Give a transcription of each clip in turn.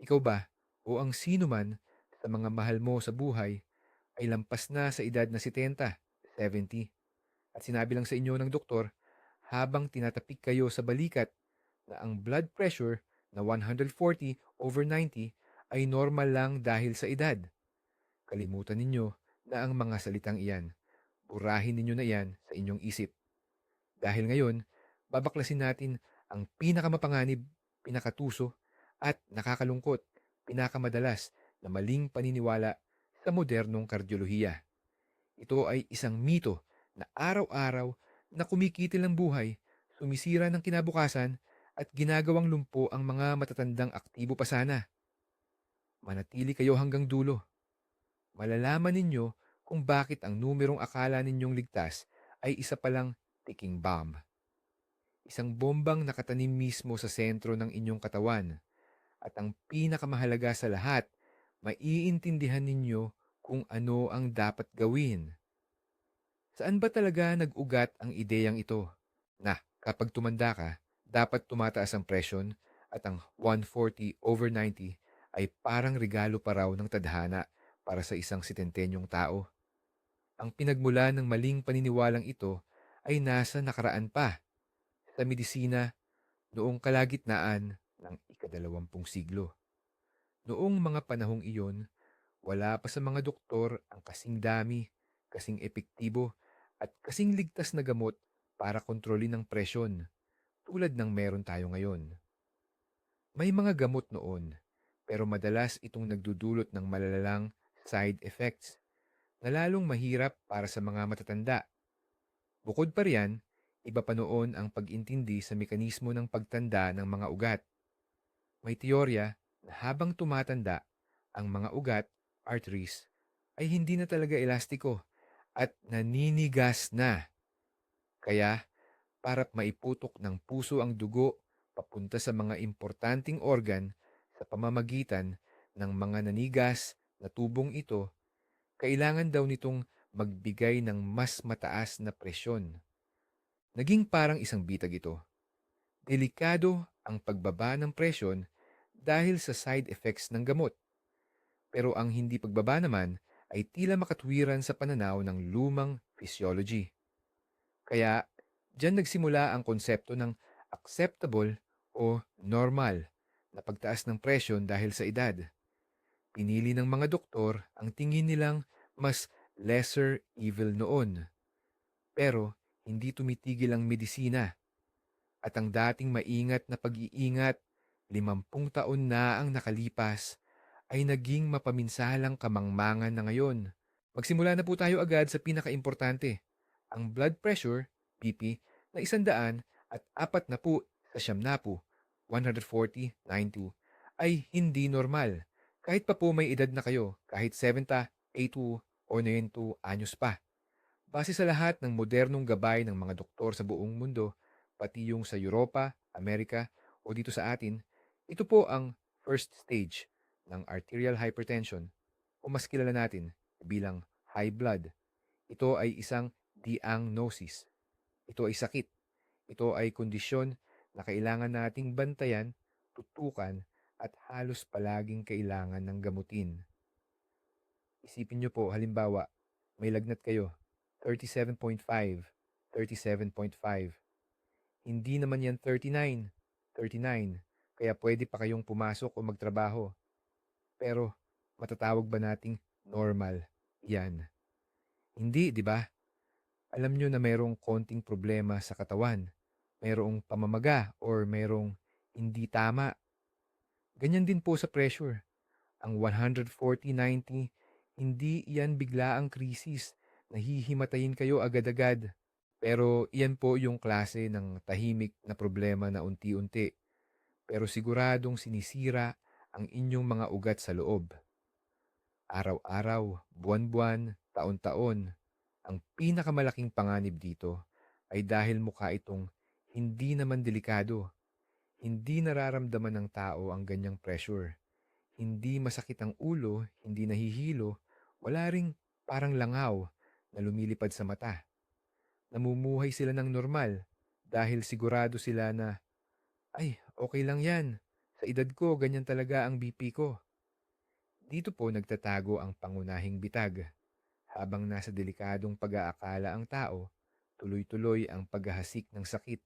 Ikaw ba o ang sino man sa mga mahal mo sa buhay ay lampas na sa edad na 70, 70 at sinabi lang sa inyo ng doktor habang tinatapik kayo sa balikat na ang blood pressure na 140/90 ay normal lang dahil sa edad. Kalimutan ninyo na ang mga salitang iyan. Burahin ninyo na iyan sa inyong isip. Dahil ngayon, babaklasin natin ang pinakamapanganib, pinakatuso, at nakakalungkot, pinakamadalas na maling paniniwala sa modernong kardyolohiya. Ito ay isang mito na araw-araw na kumikitil ang buhay, sumisira ng kinabukasan, at ginagawang lumpo ang mga matatandang aktibo pa sana. Manatili kayo hanggang dulo. Malalaman ninyo kung bakit ang numerong akala ninyong ligtas ay isa palang ticking bomb. Isang bombang nakatanim mismo sa sentro ng inyong katawan. At ang pinakamahalaga sa lahat, maiintindihan ninyo kung ano ang dapat gawin. Saan ba talaga nag-ugat ang ideyang ito? Na kapag tumanda ka, dapat tumataas ang presyon at ang 140/90 ay parang regalo pa raw ng tadhana para sa isang sitentenyong tao. Ang pinagmula ng maling paniniwalang ito ay nasa nakaraan pa, sa medisina noong kalagitnaan ng ika-20 siglo. Noong mga panahong iyon, wala pa sa mga doktor ang kasing dami, kasing epektibo, at kasing ligtas na gamot para kontrolin ang presyon tulad ng meron tayo ngayon. May mga gamot noon, pero madalas itong nagdudulot ng malalalang side effects na lalong mahirap para sa mga matatanda. Bukod pa riyan, iba pa noon ang pag-intindi sa mekanismo ng pagtanda ng mga ugat. May teorya na habang tumatanda, ang mga ugat, arteries, ay hindi na talaga elastiko at naninigas na. Kaya, para maiputok ng puso ang dugo papunta sa mga importanteng organ sa pamamagitan ng mga nanigas na tubong ito, kailangan daw nitong magbigay ng mas mataas na presyon. Naging parang isang bitag ito. Delikado ang pagbaba ng presyon dahil sa side effects ng gamot. Pero ang hindi pagbaba naman ay tila makatwiran sa pananaw ng lumang physiology. Kaya, diyan nagsimula ang konsepto ng acceptable o normal na pagtaas ng presyon dahil sa edad. Pinili ng mga doktor ang tingin nilang mas lesser evil noon. Pero, hindi tumitigil ang medisina. At ang dating maingat na pag-iingat, 50 taon na ang nakalipas, ay naging mapaminsalang kamangmangan na ngayon. Magsimula na po tayo agad sa pinakaimportante, ang blood pressure, BP, na 104 sa siyamnapu, 140/90, ay hindi normal. Kahit pa po may edad na kayo, kahit 70, 82, o 92 anyos pa. Base sa lahat ng modernong gabay ng mga doktor sa buong mundo, pati yung sa Europa, Amerika, o dito sa atin, ito po ang first stage ng arterial hypertension o mas kilala natin bilang high blood. Ito ay isang diagnosis. Ito ay sakit. Ito ay kondisyon na kailangan nating bantayan, tutukan, at halos palaging kailangan ng gamutin. Isipin nyo po, halimbawa, may lagnat kayo, 37.5, 37.5. Hindi naman yan 39, 39. Kaya pwede pa kayong pumasok o magtrabaho. Pero matatawag ba nating normal yan? Hindi, di ba? Alam nyo na mayroong konting problema sa katawan. Mayroong pamamaga or mayroong hindi tama. Ganyan din po sa pressure. Ang 140/90, hindi iyan biglaang krisis. Nahihimatayin kayo agad-agad. Pero iyan po yung klase ng tahimik na problema na unti-unti. Pero siguradong sinisira ang inyong mga ugat sa loob. Araw-araw, buwan-buwan, taon-taon, ang pinakamalaking panganib dito ay dahil mukha itong hindi naman delikado. Hindi nararamdaman ng tao ang ganyang pressure. Hindi masakit ang ulo, hindi nahihilo, wala ring parang langaw na lumilipad sa mata. Namumuhay sila ng normal dahil sigurado sila na, ay, okay lang yan. Sa edad ko, ganyan talaga ang BP ko. Dito po nagtatago ang pangunahing bitag. Habang nasa delikadong pag-aakala ang tao, tuloy-tuloy ang paghahasik ng sakit.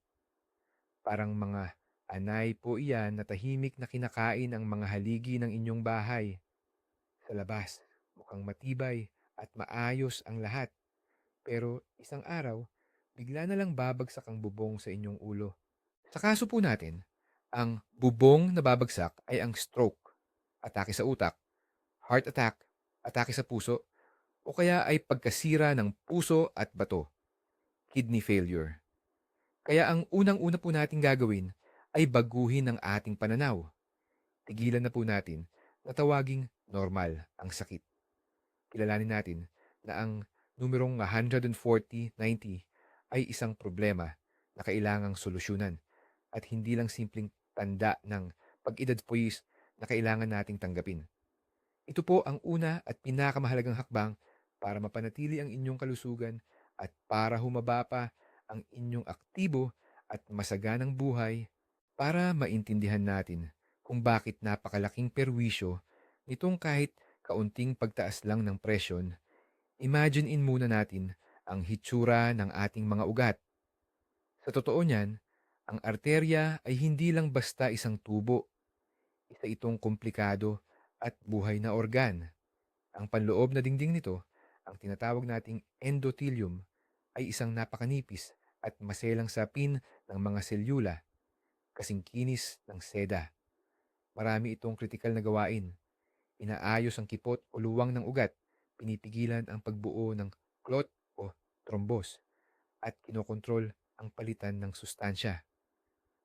Parang mga anay po iyan na tahimik na kinakain ang mga haligi ng inyong bahay. Sa labas, mukhang matibay at maayos ang lahat. Pero isang araw, bigla na lang babagsak ang bubong sa inyong ulo. Sa kaso po natin, ang bubong na babagsak ay ang stroke, atake sa utak, heart attack, atake sa puso, o kaya ay pagkasira ng puso at bato, kidney failure. Kaya ang unang-una po nating gagawin ay baguhin ang ating pananaw. Tigilan na po natin na tawaging normal ang sakit. Kilalanin natin na ang numerong 140-90 ay isang problema na kailangang solusyonan at hindi lang simpleng tanda ng pag-edad po na kailangan nating tanggapin. Ito po ang una at pinakamahalagang hakbang para mapanatili ang inyong kalusugan at para humaba pa ang inyong aktibo at masaganang buhay. Para maintindihan natin kung bakit napakalaking perwisyo nitong kahit kaunting pagtaas lang ng presyon, imagine muna natin ang hitsura ng ating mga ugat. Sa totoo niyan, ang arterya ay hindi lang basta isang tubo. Isa itong komplikado at buhay na organ. Ang panloob na dingding nito, ang tinatawag nating endothelium, ay isang napakanipis at maselang sapin ng mga selyula, kasing kinis ng seda. Marami itong kritikal na gawain. Inaayos ang kipot o luwang ng ugat, pinipigilan ang pagbuo ng clot o thrombus, at kinokontrol ang palitan ng sustansya.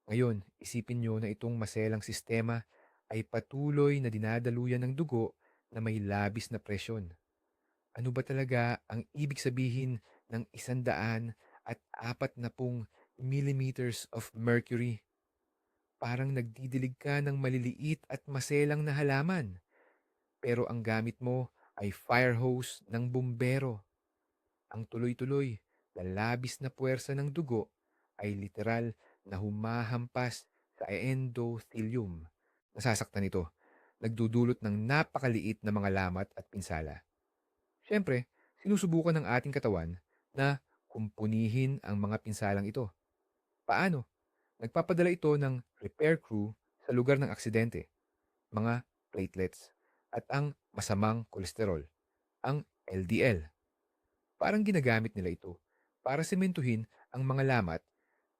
Ngayon, isipin nyo na itong maselang sistema ay patuloy na dinadaluyan ng dugo na may labis na presyon. Ano ba talaga ang ibig sabihin ng 140 millimeters of mercury? Parang nagdidilig ka ng maliliit at maselang na halaman, pero ang gamit mo ay fire hose ng bumbero. Ang tuloy-tuloy na labis na puwersa ng dugo ay literal na humahampas sa endothelium. Nasasaktan ito, nagdudulot ng napakaliit na mga lamat at pinsala. Siyempre, sinusubukan ng ating katawan na kumpunihin ang mga pinsalang ito. Paano? Nagpapadala ito ng repair crew sa lugar ng aksidente, mga platelets, at ang masamang kolesterol, ang LDL. Parang ginagamit nila ito para sementuhin ang mga lamat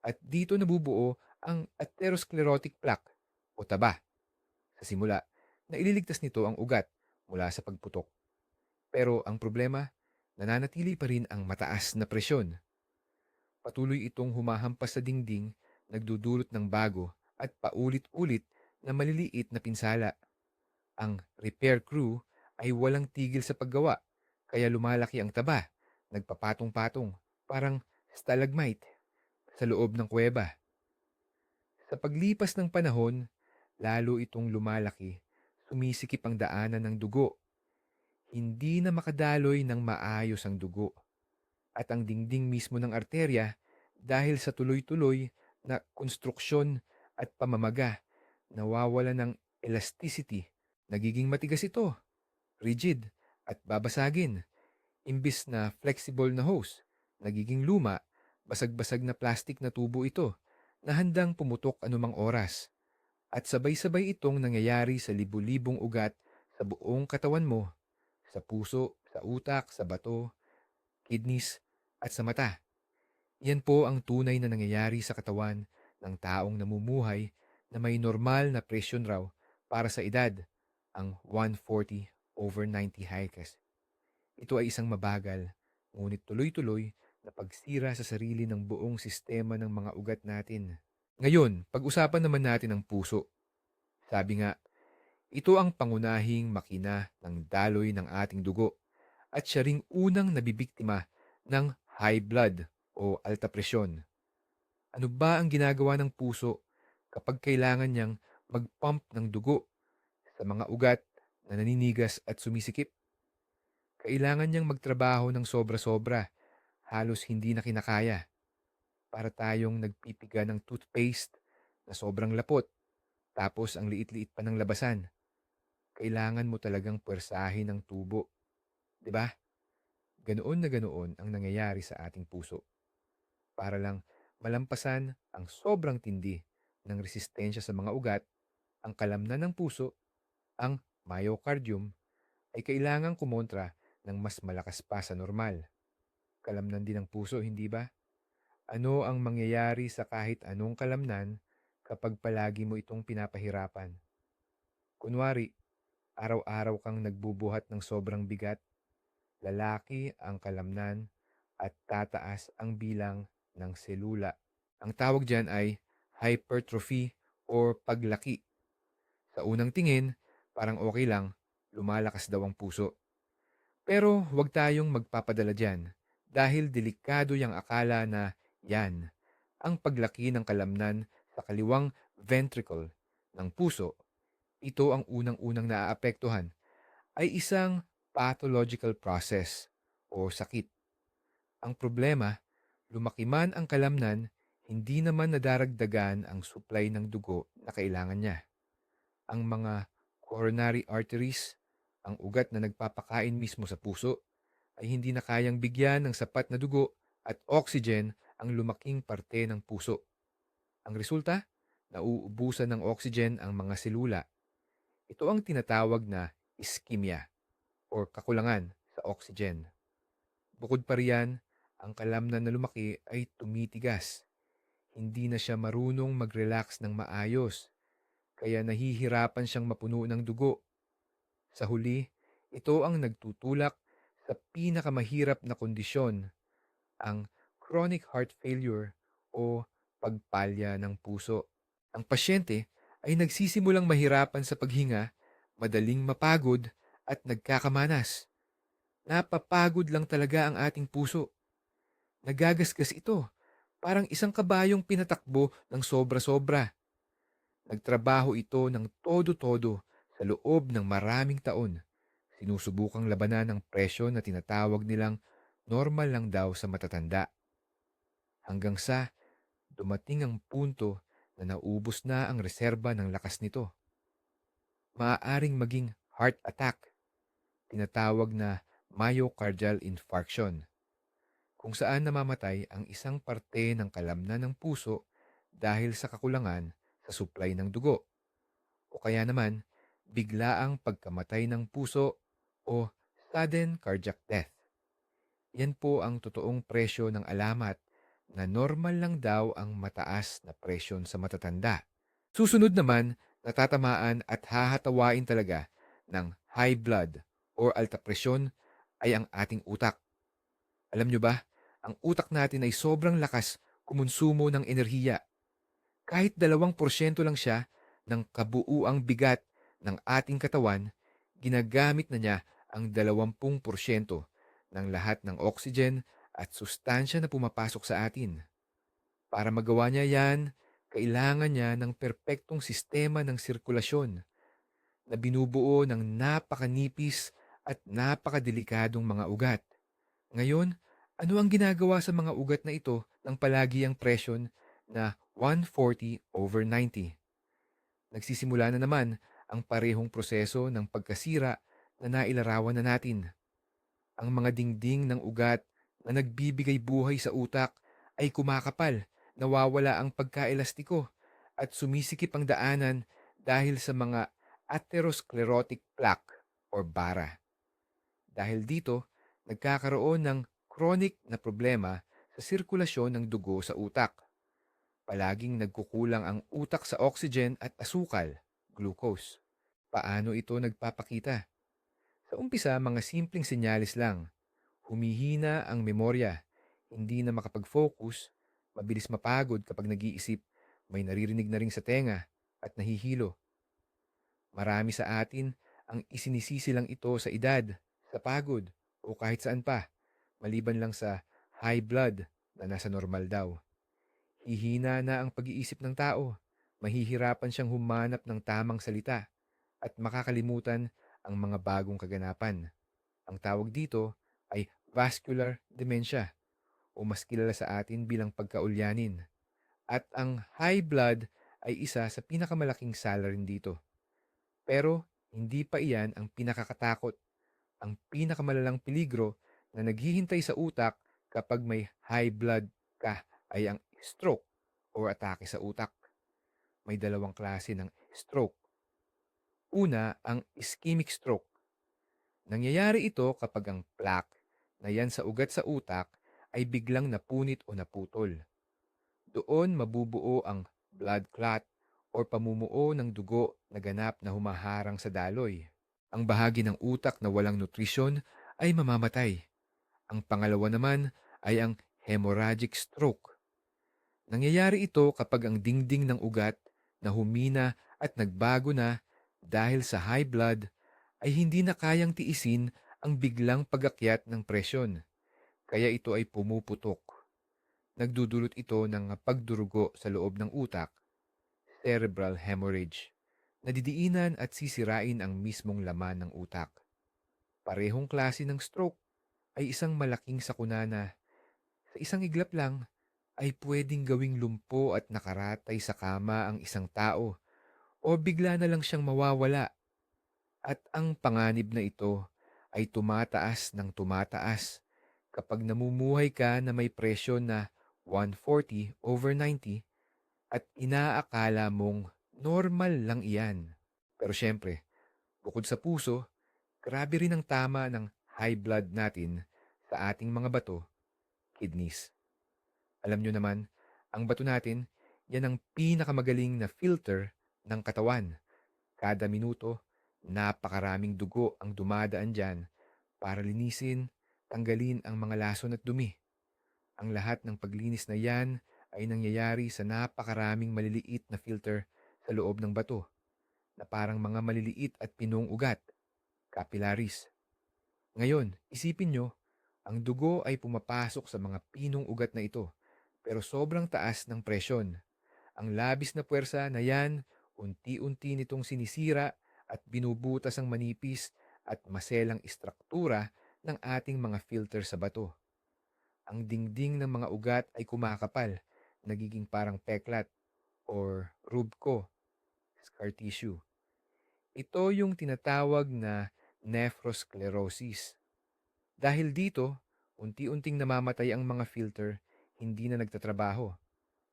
at dito nabubuo ang atherosclerotic plaque o taba. Sa simula, naililigtas nito ang ugat mula sa pagputok. Pero ang problema, nananatili pa rin ang mataas na presyon. Patuloy itong humahampas sa dingding, nagdudulot ng bago at paulit-ulit na maliliit na pinsala. Ang repair crew ay walang tigil sa paggawa, kaya lumalaki ang taba, nagpapatong-patong, parang stalagmite sa loob ng kuweba. Sa paglipas ng panahon, lalo itong lumalaki, sumisikip ang daanan ng dugo. Hindi na makadaloy ng maayos ang dugo. At ang dingding mismo ng arterya, dahil sa tuloy-tuloy na konstruksyon at pamamaga, nawawala ng elasticity. Nagiging matigas ito, rigid, at babasagin. Imbis na flexible na hose, nagiging luma, basag-basag na plastic na tubo ito na handang pumutok anumang oras. At sabay-sabay itong nangyayari sa libu-libong ugat sa buong katawan mo, sa puso, sa utak, sa bato, kidneys, at sa mata. Yan po ang tunay na nangyayari sa katawan ng taong namumuhay na may normal na presyon raw para sa edad, ang 140/90 Hicas. Ito ay isang mabagal, ngunit tuloy-tuloy na pagsira sa sarili ng buong sistema ng mga ugat natin. Ngayon, pag-usapan naman natin ang puso. Sabi nga, ito ang pangunahing makina ng daloy ng ating dugo at siya ring unang nabibiktima ng high blood o alta presyon. Ano ba ang ginagawa ng puso kapag kailangan niyang mag-pump ng dugo sa mga ugat na naninigas at sumisikip? Kailangan niyang magtrabaho ng sobra-sobra, halos hindi na kinakaya. Para tayong nagpipiga ng toothpaste na sobrang lapot. Tapos ang liit-liit pa ng labasan. Kailangan mo talagang puwersahin ng tubo, 'di ba? Ganoon na ganoon ang nangyayari sa ating puso. Para lang malampasan ang sobrang tindi ng resistensya sa mga ugat, ang kalamnan ng puso, ang myocardium, ay kailangang kumontra ng mas malakas pa sa normal. Kalamnan din ng puso, hindi ba? Ano ang mangyayari sa kahit anong kalamnan kapag palagi mo itong pinapahirapan? Kunwari, araw-araw kang nagbubuhat ng sobrang bigat, lalaki ang kalamnan at tataas ang bilang ng selula. Ang tawag diyan ay hypertrophy or paglaki. Sa unang tingin, parang okay lang, lumalakas daw ang puso. Pero huwag tayong magpapadala diyan dahil delikado yung akala na yan ang paglaki ng kalamnan sa kaliwang ventricle ng puso. Ito ang unang-unang naaapektuhan ay isang pathological process o sakit. Ang problema, lumaki man ang kalamnan, hindi naman nadaragdagan ang supply ng dugo na kailangan niya. Ang mga coronary arteries, ang ugat na nagpapakain mismo sa puso, ay hindi na kayang bigyan ng sapat na dugo at oxygen ang lumaking parte ng puso. Ang resulta, nauubusan ng oxygen ang mga selula. Ito ang tinatawag na ischemia o kakulangan sa oxygen. Bukod pa riyan, ang kalamnan na lumaki ay tumitigas. Hindi na siya marunong mag-relax ng maayos, kaya nahihirapan siyang mapuno ng dugo. Sa huli, ito ang nagtutulak sa pinakamahirap na kondisyon, ang chronic heart failure o pagpalya ng puso. Ang pasyente ay nagsisimulang mahirapan sa paghinga, madaling mapagod at nagkakamanas. Napapagod lang talaga ang ating puso. Nagagasgas ito, parang isang kabayong pinatakbo ng sobra-sobra. Nagtrabaho ito ng todo-todo sa loob ng maraming taon. Sinusubukang labanan ng presyo na tinatawag nilang normal lang daw sa matatanda. Hanggang sa dumating ang punto na naubos na ang reserba ng lakas nito. Maaaring maging heart attack, tinatawag na myocardial infarction, kung saan namamatay ang isang parte ng kalamnan ng puso dahil sa kakulangan sa supply ng dugo. O kaya naman, biglaang pagkamatay ng puso o sudden cardiac death. Yan po ang totoong presyo ng alamat na normal lang daw ang mataas na presyon sa matatanda. Susunod naman, natatamaan at hahatawain talaga ng high blood or alta presyon ay ang ating utak. Alam nyo ba, ang utak natin ay sobrang lakas kumonsumo ng enerhiya. Kahit 2% lang siya ng kabuuang bigat ng ating katawan, ginagamit na niya ang 20% ng lahat ng oxygen at sustansya na pumapasok sa atin. Para magawa niya yan, kailangan niya ng perpektong sistema ng sirkulasyon na binubuo ng napakanipis at napakadelikadong mga ugat. Ngayon, ano ang ginagawa sa mga ugat na ito ng palagi ang presyon na 140/90? Nagsisimula na naman ang parehong proseso ng pagkasira na nailarawan na natin. Ang mga dingding ng ugat na nagbibigay buhay sa utak ay kumakapal, nawawala ang pagkaelastiko, at sumisikip ang daanan dahil sa mga atherosclerotic plaque or bara. Dahil dito, nagkakaroon ng chronic na problema sa sirkulasyon ng dugo sa utak. Palaging nagkukulang ang utak sa oxygen at asukal, glucose. Paano ito nagpapakita? Sa umpisa, mga simpleng senyalis lang. Humihina ang memorya, hindi na makapag-focus, mabilis mapagod kapag nag-iisip, may naririnig na ring sa tenga, at nahihilo. Marami sa atin ang isinisisi lang ito sa edad, sa pagod, o kahit saan pa, maliban lang sa high blood na nasa normal daw. Hihina na ang pag-iisip ng tao, mahihirapan siyang humanap ng tamang salita, at makakalimutan ang mga bagong kaganapan. Ang tawag dito ay vascular dementia o mas kilala sa atin bilang pagkaulyanin. At ang high blood ay isa sa pinakamalaking salarin dito. Pero hindi pa iyan ang pinakakatakot. Ang pinakamalalang peligro na naghihintay sa utak kapag may high blood ka ay ang stroke o atake sa utak. May dalawang klase ng stroke. Una, ang ischemic stroke. Nangyayari ito kapag ang plaque na yan sa ugat sa utak ay biglang napunit o naputol. Doon mabubuo ang blood clot o pamumuo ng dugo na ganap na humaharang sa daloy. Ang bahagi ng utak na walang nutrisyon ay mamamatay. Ang pangalawa naman ay ang hemorrhagic stroke. Nangyayari ito kapag ang dingding ng ugat na humina at nagbago na dahil sa high blood ay hindi na kayang tiisin ang biglang pagakyat ng presyon. Kaya ito ay pumuputok. Nagdudulot ito ng pagdurugo sa loob ng utak, cerebral hemorrhage. Nadidiinan at sisirain ang mismong laman ng utak. Parehong klase ng stroke ay isang malaking sakuna na sa isang iglap lang ay pwedeng gawing lumpo at nakaratay sa kama ang isang tao o bigla na lang siyang mawawala. At ang panganib na ito ay tumataas ng tumataas kapag namumuhay ka na may presyon na 140/90 at inaakala mong normal lang iyan. Pero syempre, bukod sa puso, grabe rin ang tama ng high blood natin sa ating mga bato, kidneys. Alam nyo naman, ang bato natin, yan ang pinakamagaling na filter ng katawan. Kada minuto, napakaraming dugo ang dumadaan dyan para linisin, tanggalin ang mga lason at dumi. Ang lahat ng paglinis na yan ay nangyayari sa napakaraming maliliit na filter sa loob ng bato na parang mga maliliit at pinong ugat, capillaries. Ngayon, isipin nyo, ang dugo ay pumapasok sa mga pinong ugat na ito pero sobrang taas ng presyon. Ang labis na puwersa na yan, unti-unti nitong sinisira at binubutas ang manipis at maselang istruktura ng ating mga filter sa bato. Ang dingding ng mga ugat ay kumakapal, nagiging parang peklat or rubko, scar tissue. Ito yung tinatawag na nephrosclerosis. Dahil dito, unti-unting namamatay ang mga filter, hindi na nagtatrabaho.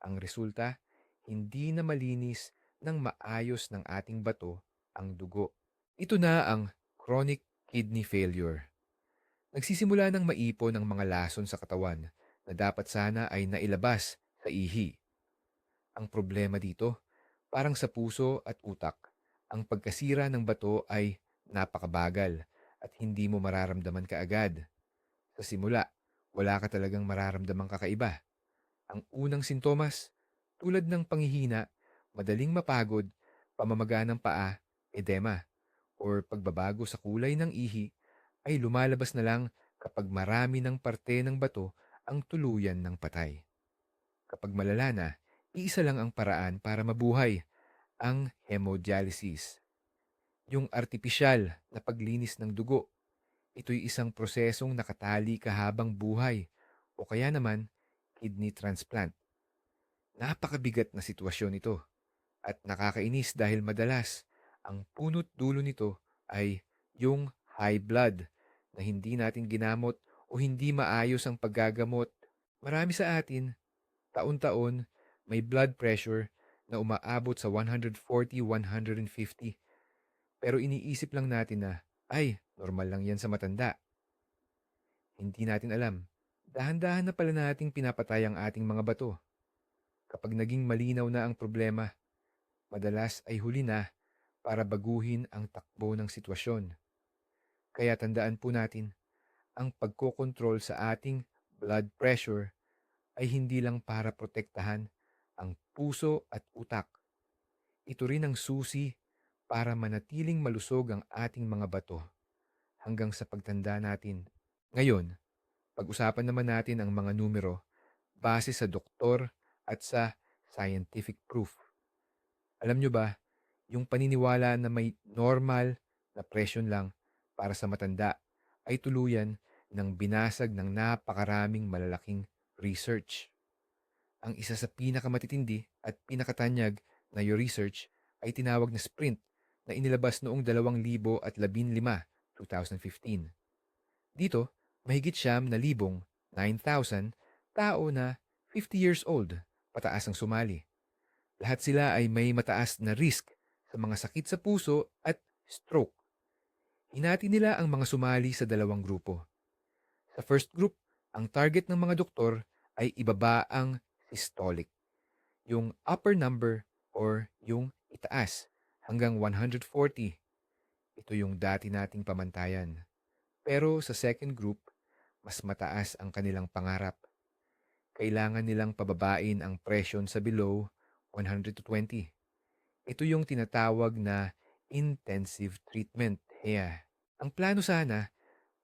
Ang resulta, hindi na malinis ng maayos ng ating bato ang dugo. Ito na ang chronic kidney failure. Nagsisimula ng maipon ng mga lason sa katawan na dapat sana ay nailabas sa ihi. Ang problema dito, parang sa puso at utak, ang pagkasira ng bato ay napakabagal at hindi mo mararamdaman kaagad. Sa simula, wala ka talagang mararamdamang kakaiba. Ang unang sintomas, tulad ng panghihina, madaling mapagod, pamamaga ng paa, edema, or pagbabago sa kulay ng ihi, ay lumalabas na lang kapag marami ng parte ng bato ang tuluyan ng patay. Kapag malala na, iisa lang ang paraan para mabuhay, ang hemodialysis. Yung artipisyal na paglinis ng dugo. Ito'y isang prosesong nakatali kahabang buhay o kaya naman kidney transplant. Napakabigat na sitwasyon ito at nakakainis dahil madalas ang punot dulo nito ay yung high blood na hindi natin ginamot o hindi maayos ang paggagamot. Marami sa atin, taon-taon, may blood pressure na umaabot sa 140/150. Pero iniisip lang natin na, ay, normal lang yan sa matanda. Hindi natin alam. Dahan-dahan na pala nating pinapatay ang ating mga bato. Kapag naging malinaw na ang problema, madalas ay huli na para baguhin ang takbo ng sitwasyon. Kaya tandaan po natin, ang pagkokontrol sa ating blood pressure ay hindi lang para protektahan ang puso at utak. Ito rin ang susi para manatiling malusog ang ating mga bato hanggang sa pagtanda natin. Ngayon, pag-usapan naman natin ang mga numero base sa doktor at sa scientific proof. Alam nyo ba, yung paniniwala na may normal na presyon lang para sa matanda ay tuluyan ng binasag ng napakaraming malalaking research. Ang isa sa pinakamatitindi at pinakatanyag na your research ay tinawag na SPRINT na inilabas noong 2015, 2015. Dito, mahigit 9,000 tao na 50 years old pataas ang sumali. Lahat sila ay may mataas na risk sa mga sakit sa puso at stroke. Hinati nila ang mga sumali sa dalawang grupo. Sa first group, ang target ng mga doktor ay ibaba ang systolic, yung upper number or yung itaas hanggang 140. Ito yung dati nating pamantayan. Pero sa second group, mas mataas ang kanilang pangarap. Kailangan nilang pababain ang presyon sa below 120. Ito yung tinatawag na intensive treatment. Yeah. Ang plano sana,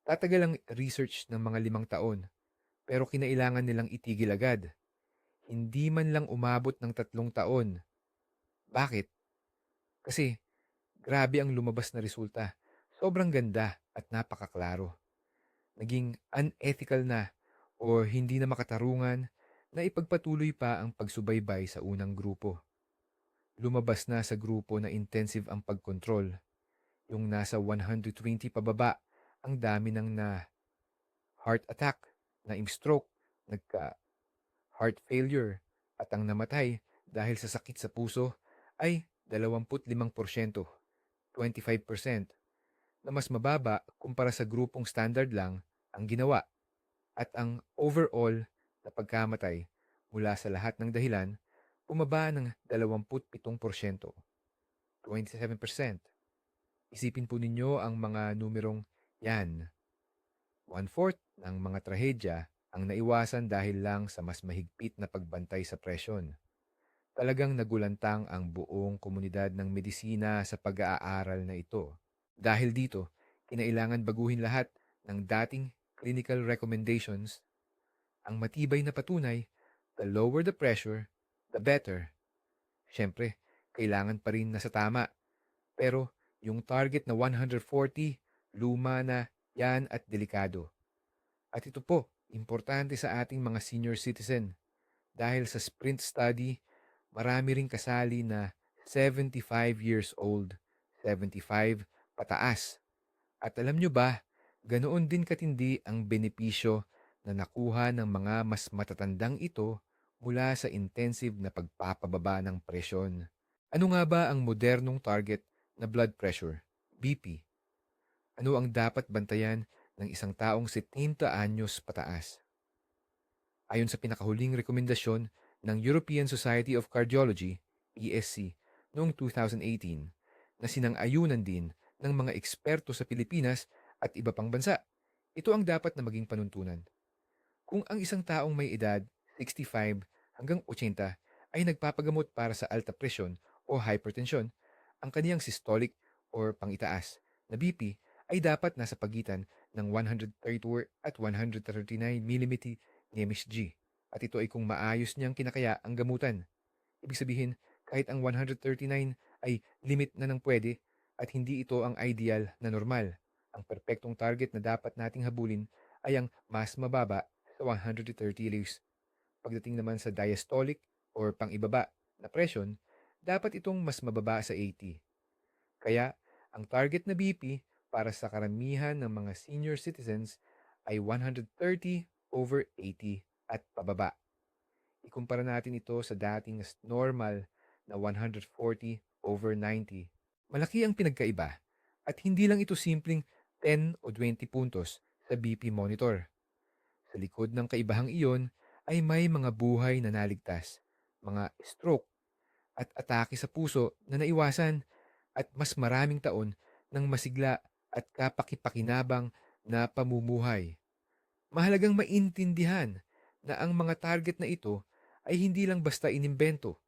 tatagal ang research ng mga 5 taon, pero kinailangan nilang itigil agad. Hindi man lang umabot ng 3 taon. Bakit? Kasi grabe ang lumabas na resulta. Sobrang ganda at napakaklaro. Naging unethical na o hindi na makatarungan na ipagpatuloy pa ang pagsubaybay sa unang grupo. Lumabas na sa grupo na intensive ang pagkontrol. Yung nasa 120 pababa, ang dami ng na heart attack, na stroke, nagka-heart failure, at ang namatay dahil sa sakit sa puso ay 25%, 25%, na mas mababa kumpara sa grupong standard lang ang ginawa. At ang overall na pagkamatay mula sa lahat ng dahilan, bumaba ng 27%, 27%. Isipin po ninyo ang mga numerong yan. One-fourth ng mga trahedya ang naiwasan dahil lang sa mas mahigpit na pagbantay sa presyon. Talagang nagulantang ang buong komunidad ng medisina sa pag-aaral na ito. Dahil dito, kinailangan baguhin lahat ng dating clinical recommendations. Ang matibay na patunay, the lower the pressure, the better. Siyempre, kailangan pa rin nasa tama. Pero yung target na 140, luma na yan at delikado. At ito po, importante sa ating mga senior citizen. Dahil sa SPRINT study, marami ring kasali na 75 years old, 75 pataas. At alam nyo ba, ganoon din katindi ang benepisyo na nakuha ng mga mas matatandang ito mula sa intensive na pagpapababa ng presyon. Ano nga ba ang modernong target na blood pressure, BP? Ano ang dapat bantayan ng isang taong 70 anyos pataas? Ayon sa pinakahuling rekomendasyon ng European Society of Cardiology, ESC, noong 2018, na sinang-ayunan din ng mga eksperto sa Pilipinas at iba pang bansa. Ito ang dapat na maging panuntunan. Kung ang isang taong may edad 65 hanggang 80 ay nagpapagamot para sa alta presyon o hypertension, ang kaniyang systolic or pangitaas na BP ay dapat nasa pagitan ng 134 at 139 mm NMHG, at ito ay kung maayos niyang kinakaya ang gamutan. Ibig sabihin, kahit ang 139 ay limit na ng pwede at hindi ito ang ideal na normal. Ang perpektong target na dapat nating habulin ay ang mas mababa sa 130 Hz. Pagdating naman sa diastolic or pang-ibaba na presyon, dapat itong mas mababa sa 80. Kaya, ang target na BP para sa karamihan ng mga senior citizens ay 130/80 at pababa. Ikumpara natin ito sa dating normal na 140/90. Malaki ang pinagkaiba at hindi lang ito simpleng 10 o 20 puntos sa BP monitor. Sa likod ng kaibahang iyon ay may mga buhay na naligtas, mga stroke at atake sa puso na naiwasan, at mas maraming taon ng masigla at kapakipakinabang na pamumuhay. Mahalagang maintindihan na ang mga target na ito ay hindi lang basta inimbento.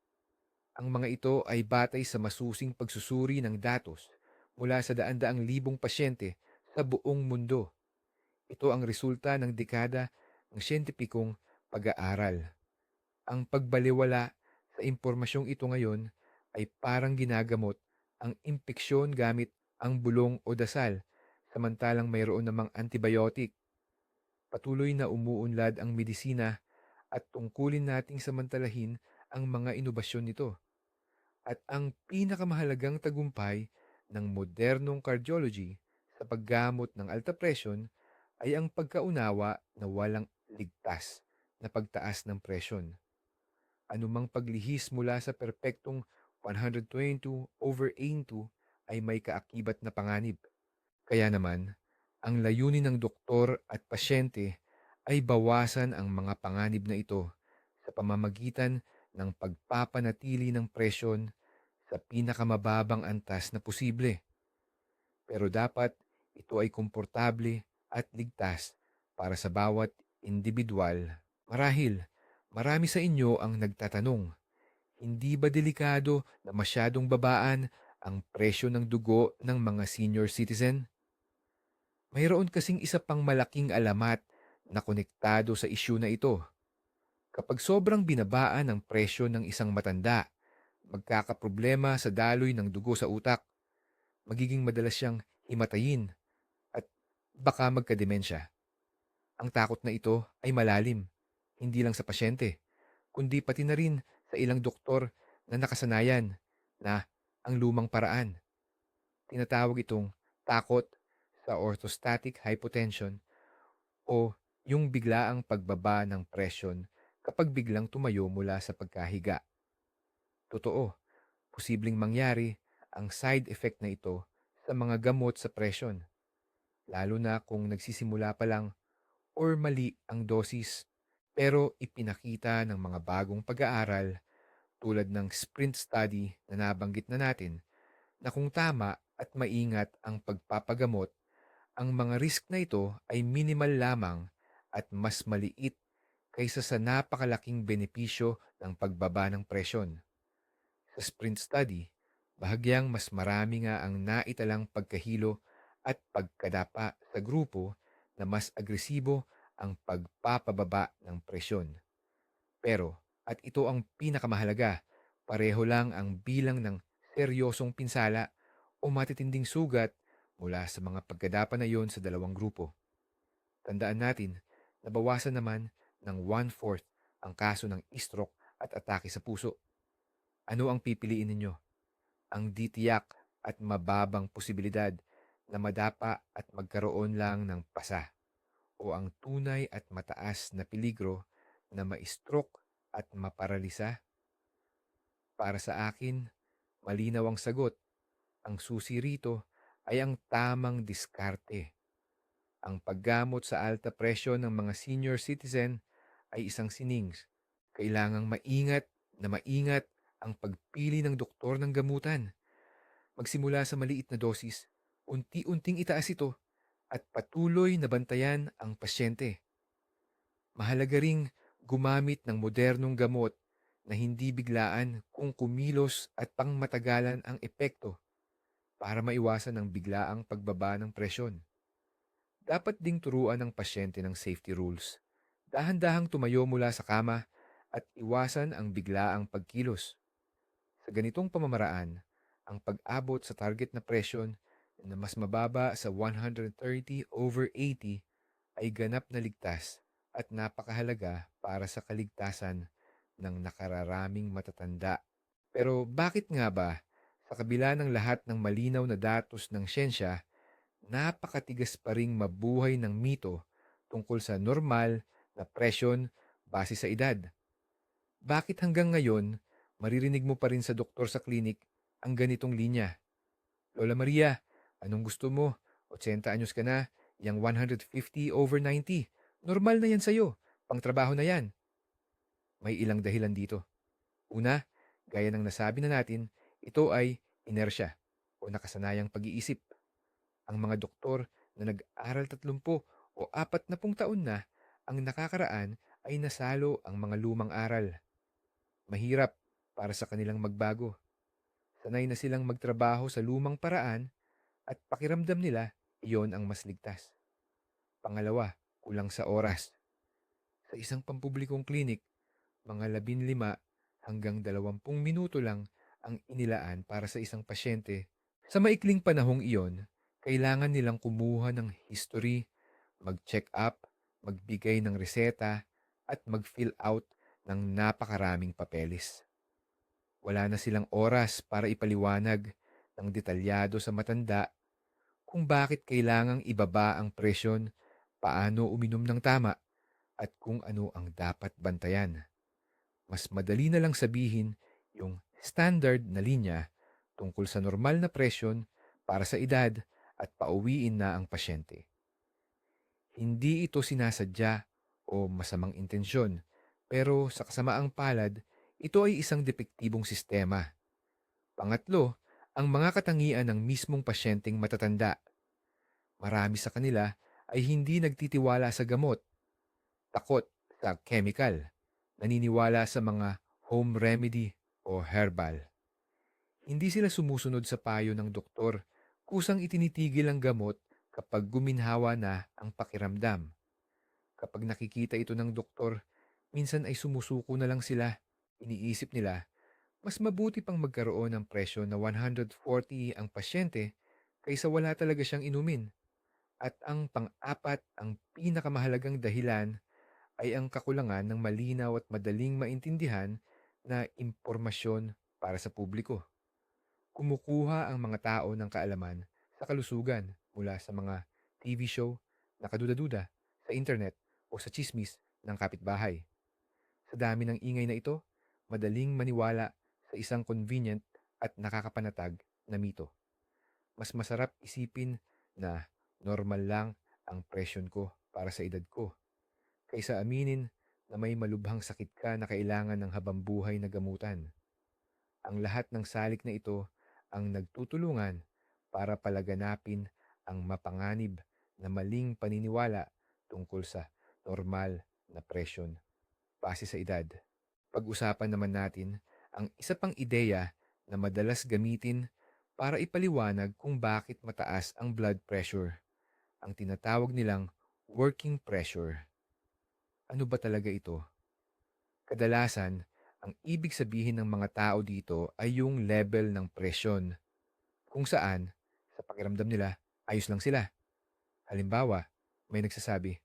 Ang mga ito ay batay sa masusing pagsusuri ng datos mula sa daan-daang libong pasyente sa buong mundo. Ito ang resulta ng dekada ng siyentipikong pag-aaral. Ang pagbalewala sa impormasyong ito ngayon ay parang ginagamot ang impeksyon gamit ang bulong o dasal, samantalang mayroon namang antibiotic. Patuloy na umuunlad ang medisina at tungkulin nating samantalahin ang mga inobasyon nito. At ang pinakamahalagang tagumpay ng modernong cardiology sa paggamot ng alta presyon ay ang pagkaunawa na walang ligtas na pagtaas ng presyon. Anumang paglihis mula sa perpektong 122/82 ay may kaakibat na panganib. Kaya naman, ang layunin ng doktor at pasyente ay bawasan ang mga panganib na ito sa pamamagitan ng pagpapanatili ng presyon sa pinakamababang antas na posible. Pero dapat ito ay komportable at ligtas para sa bawat individual. Marahil, marami sa inyo ang nagtatanong, hindi ba delikado na masyadong babaan ang presyo ng dugo ng mga senior citizen? Mayroon kasing isa pang malaking alamat na konektado sa isyu na ito. Kapag sobrang binabaan ang presyo ng isang matanda, magkakaproblema sa daloy ng dugo sa utak, magiging madalas siyang himatayin at baka magkademensya. Ang takot na ito ay malalim, hindi lang sa pasyente, kundi pati na rin sa ilang doktor na nakasanayan na ang lumang paraan. Tinatawag itong takot sa orthostatic hypotension o yung biglaang pagbaba ng presyon kapag biglang tumayo mula sa pagkahiga. Totoo, posibleng mangyari ang side effect na ito sa mga gamot sa presyon, lalo na kung nagsisimula pa lang or mali ang dosis. Pero ipinakita ng mga bagong pag-aaral tulad ng sprint study na nabanggit na natin na kung tama at maingat ang pagpapagamot, ang mga risk na ito ay minimal lamang at mas maliit kaysa sa napakalaking benepisyo ng pagbaba ng presyon. Sa sprint study, bahagyang mas marami nga ang naitalang pagkahilo at pagkadapa sa grupo na mas agresibo ang pagpapababa ng presyon. Pero, at ito ang pinakamahalaga, pareho lang ang bilang ng seryosong pinsala o matitinding sugat mula sa mga pagkadapa na iyon sa dalawang grupo. Tandaan natin, nabawasan naman ng 1/4 ang kaso ng stroke at atake sa puso. Ano ang pipiliin ninyo? Ang ditiyak at mababang posibilidad na madapa at magkaroon lang ng pasa o ang tunay at mataas na peligro na ma-stroke at maparalisa? Para sa akin, malinaw ang sagot. Ang susi rito ay ang tamang diskarte. Ang paggamot sa alta presyon ng mga senior citizen ay isang sinings. Kailangang maingat ang pagpili ng doktor ng gamutan. Magsimula sa maliit na dosis, unti-unting itaas ito at patuloy na bantayan ang pasyente. Mahalaga ring gumamit ng modernong gamot na hindi biglaan kung kumilos at pangmatagalan ang epekto para maiwasan ang biglaang pagbaba ng presyon. Dapat ding turuan ng pasyente ng safety rules. Dahan-dahang tumayo mula sa kama at iwasan ang biglaang pagkilos. Sa ganitong pamamaraan, ang pag-abot sa target na presyon na mas mababa sa 130/80 ay ganap na ligtas at napakahalaga para sa kaligtasan ng nakararaming matatanda. Pero bakit nga ba, sa kabila ng lahat ng malinaw na datos ng siyensya, napakatigas pa ring mabuhay ng mito tungkol sa normal na presyon base sa edad? Bakit hanggang ngayon, maririnig mo pa rin sa doktor sa klinik ang ganitong linya? Lola Maria, anong gusto mo? 80 anyos ka na, yang 150/90. Normal na yan sa'yo. Pangtrabaho na yan. May ilang dahilan dito. Una, gaya ng nasabi na natin, ito ay inersya o nakasanayang pag-iisip. Ang mga doktor na nag-aral 30 o 40 taon na ang nakakaraan ay nasalo ang mga lumang aral. Mahirap para sa kanilang magbago. Sanay na silang magtrabaho sa lumang paraan at pakiramdam nila iyon ang mas ligtas. Pangalawa, kulang sa oras. Sa isang pampublikong klinik, mga 15 hanggang 20 minuto lang ang inilaan para sa isang pasyente. Sa maikling panahong iyon, kailangan nilang kumuha ng history, mag-check up, magbigay ng reseta, at mag-fill out ng napakaraming papeles. Wala na silang oras para ipaliwanag ng detalyado sa matanda kung bakit kailangang ibaba ang presyon, paano uminom ng tama, at kung ano ang dapat bantayan. Mas madali na lang sabihin yung standard na linya tungkol sa normal na presyon para sa edad at pauwiin na ang pasyente. Hindi ito sinasadya o masamang intensyon, pero sa kasamaang palad, ito ay isang depektibong sistema. Pangatlo, ang mga katangian ng mismong pasyenteng matatanda. Marami sa kanila ay hindi nagtitiwala sa gamot, takot sa chemical, naniniwala sa mga home remedy o herbal. Hindi sila sumusunod sa payo ng doktor, kusang itinitigil ang gamot kapag guminhawa na ang pakiramdam. Kapag nakikita ito ng doktor, minsan ay sumusuko na lang sila. Iniisip nila, mas mabuti pang magkaroon ng presyo na 140 ang pasyente kaysa wala talaga siyang inumin. At ang pang-apat, ang pinakamahalagang dahilan ay ang kakulangan ng malinaw at madaling maintindihan na impormasyon para sa publiko. Kumukuha ang mga tao ng kaalaman sa kalusugan mula sa mga TV show na kaduda-duda, sa internet o sa chismis ng kapitbahay. Sa dami ng ingay na ito, madaling maniwala sa isang convenient at nakakapanatag na mito. Mas masarap isipin na normal lang ang presyon ko para sa edad ko kaysa aminin na may malubhang sakit ka na kailangan ng habambuhay na gamutan. Ang lahat ng salik na ito ang nagtutulungan para palaganapin ang mapanganib na maling paniniwala tungkol sa normal na presyon base sa edad. Pag-usapan naman natin ang isa pang ideya na madalas gamitin para ipaliwanag kung bakit mataas ang blood pressure, ang tinatawag nilang working pressure. Ano ba talaga ito? Kadalasan, ang ibig sabihin ng mga tao dito ay yung level ng presyon, kung saan, sa pakiramdam nila, ayos lang sila. Halimbawa, may nagsasabi,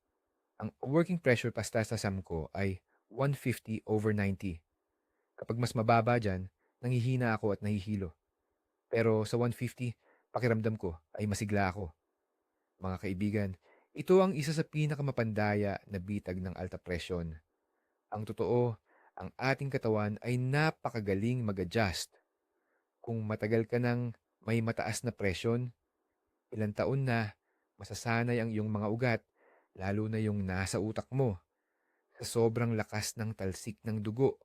ang working pressure pastasasam ko ay 150/90. Kapag mas mababa dyan, nanghihina ako at nahihilo. Pero sa 150, pakiramdam ko ay masigla ako. Mga kaibigan, ito ang isa sa pinakamapandaya na bitag ng alta presyon. Ang totoo, ang ating katawan ay napakagaling mag-adjust. Kung matagal ka nang may mataas na presyon, ilang taon na, masasanay ang iyong mga ugat, lalo na yung nasa utak mo, sa sobrang lakas ng talsik ng dugo.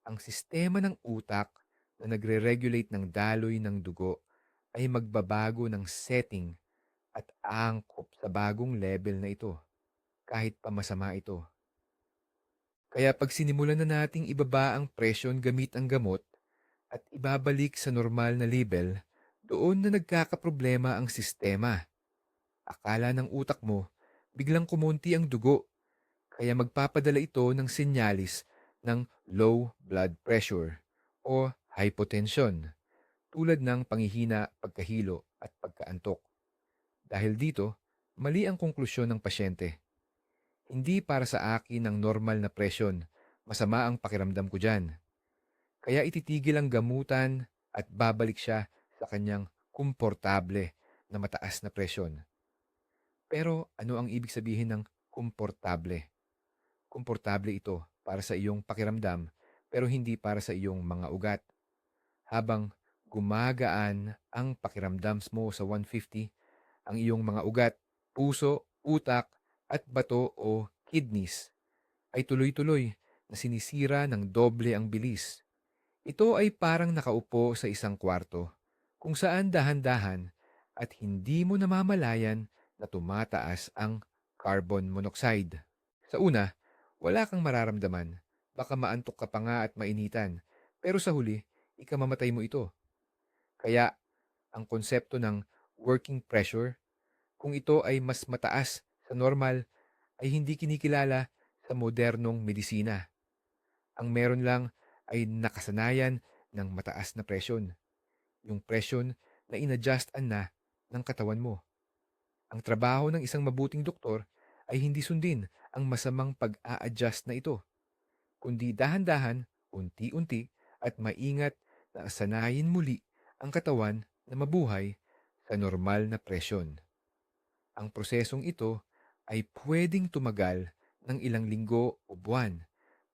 Ang sistema ng utak na nagre-regulate ng daloy ng dugo ay magbabago ng setting at aangkop sa bagong level na ito, kahit pa masama ito. Kaya pag sinimulan na nating ibaba ang presyon gamit ang gamot at ibabalik sa normal na level, doon na nagkakaproblema ang sistema. Akala ng utak mo, biglang kumonti ang dugo, kaya magpapadala ito ng senyalis ng low blood pressure o hypotension, tulad ng panghihina, pagkahilo at pagkaantok. Dahil dito, mali ang konklusyon ng pasyente. Hindi para sa akin ang normal na presyon, masama ang pakiramdam ko dyan. Kaya ititigil ang gamutan at babalik siya sa kanyang komportable na mataas na presyon. Pero ano ang ibig sabihin ng komportable? Komportable ito para sa iyong pakiramdam pero hindi para sa iyong mga ugat. Habang gumagaan ang pakiramdam mo sa 150, ang iyong mga ugat, puso, utak at bato o kidneys ay tuloy-tuloy na sinisira ng doble ang bilis. Ito ay parang nakaupo sa isang kwarto kung saan dahan-dahan at hindi mo namamalayan na tumataas ang carbon monoxide. Sa una, wala kang mararamdaman. Baka maantok ka pa nga at mainitan. Pero sa huli, ikamamatay mo ito. Kaya, ang konsepto ng working pressure, kung ito ay mas mataas sa normal, ay hindi kinikilala sa modernong medisina. Ang meron lang ay nakasanayan ng mataas na presyon. Yung presyon na inadjustan na ng katawan mo. Ang trabaho ng isang mabuting doktor ay hindi sundin ang masamang pag-a-adjust na ito, kundi dahan-dahan, unti-unti, at maingat na sanayin muli ang katawan na mabuhay sa normal na presyon. Ang prosesong ito ay pwedeng tumagal ng ilang linggo o buwan,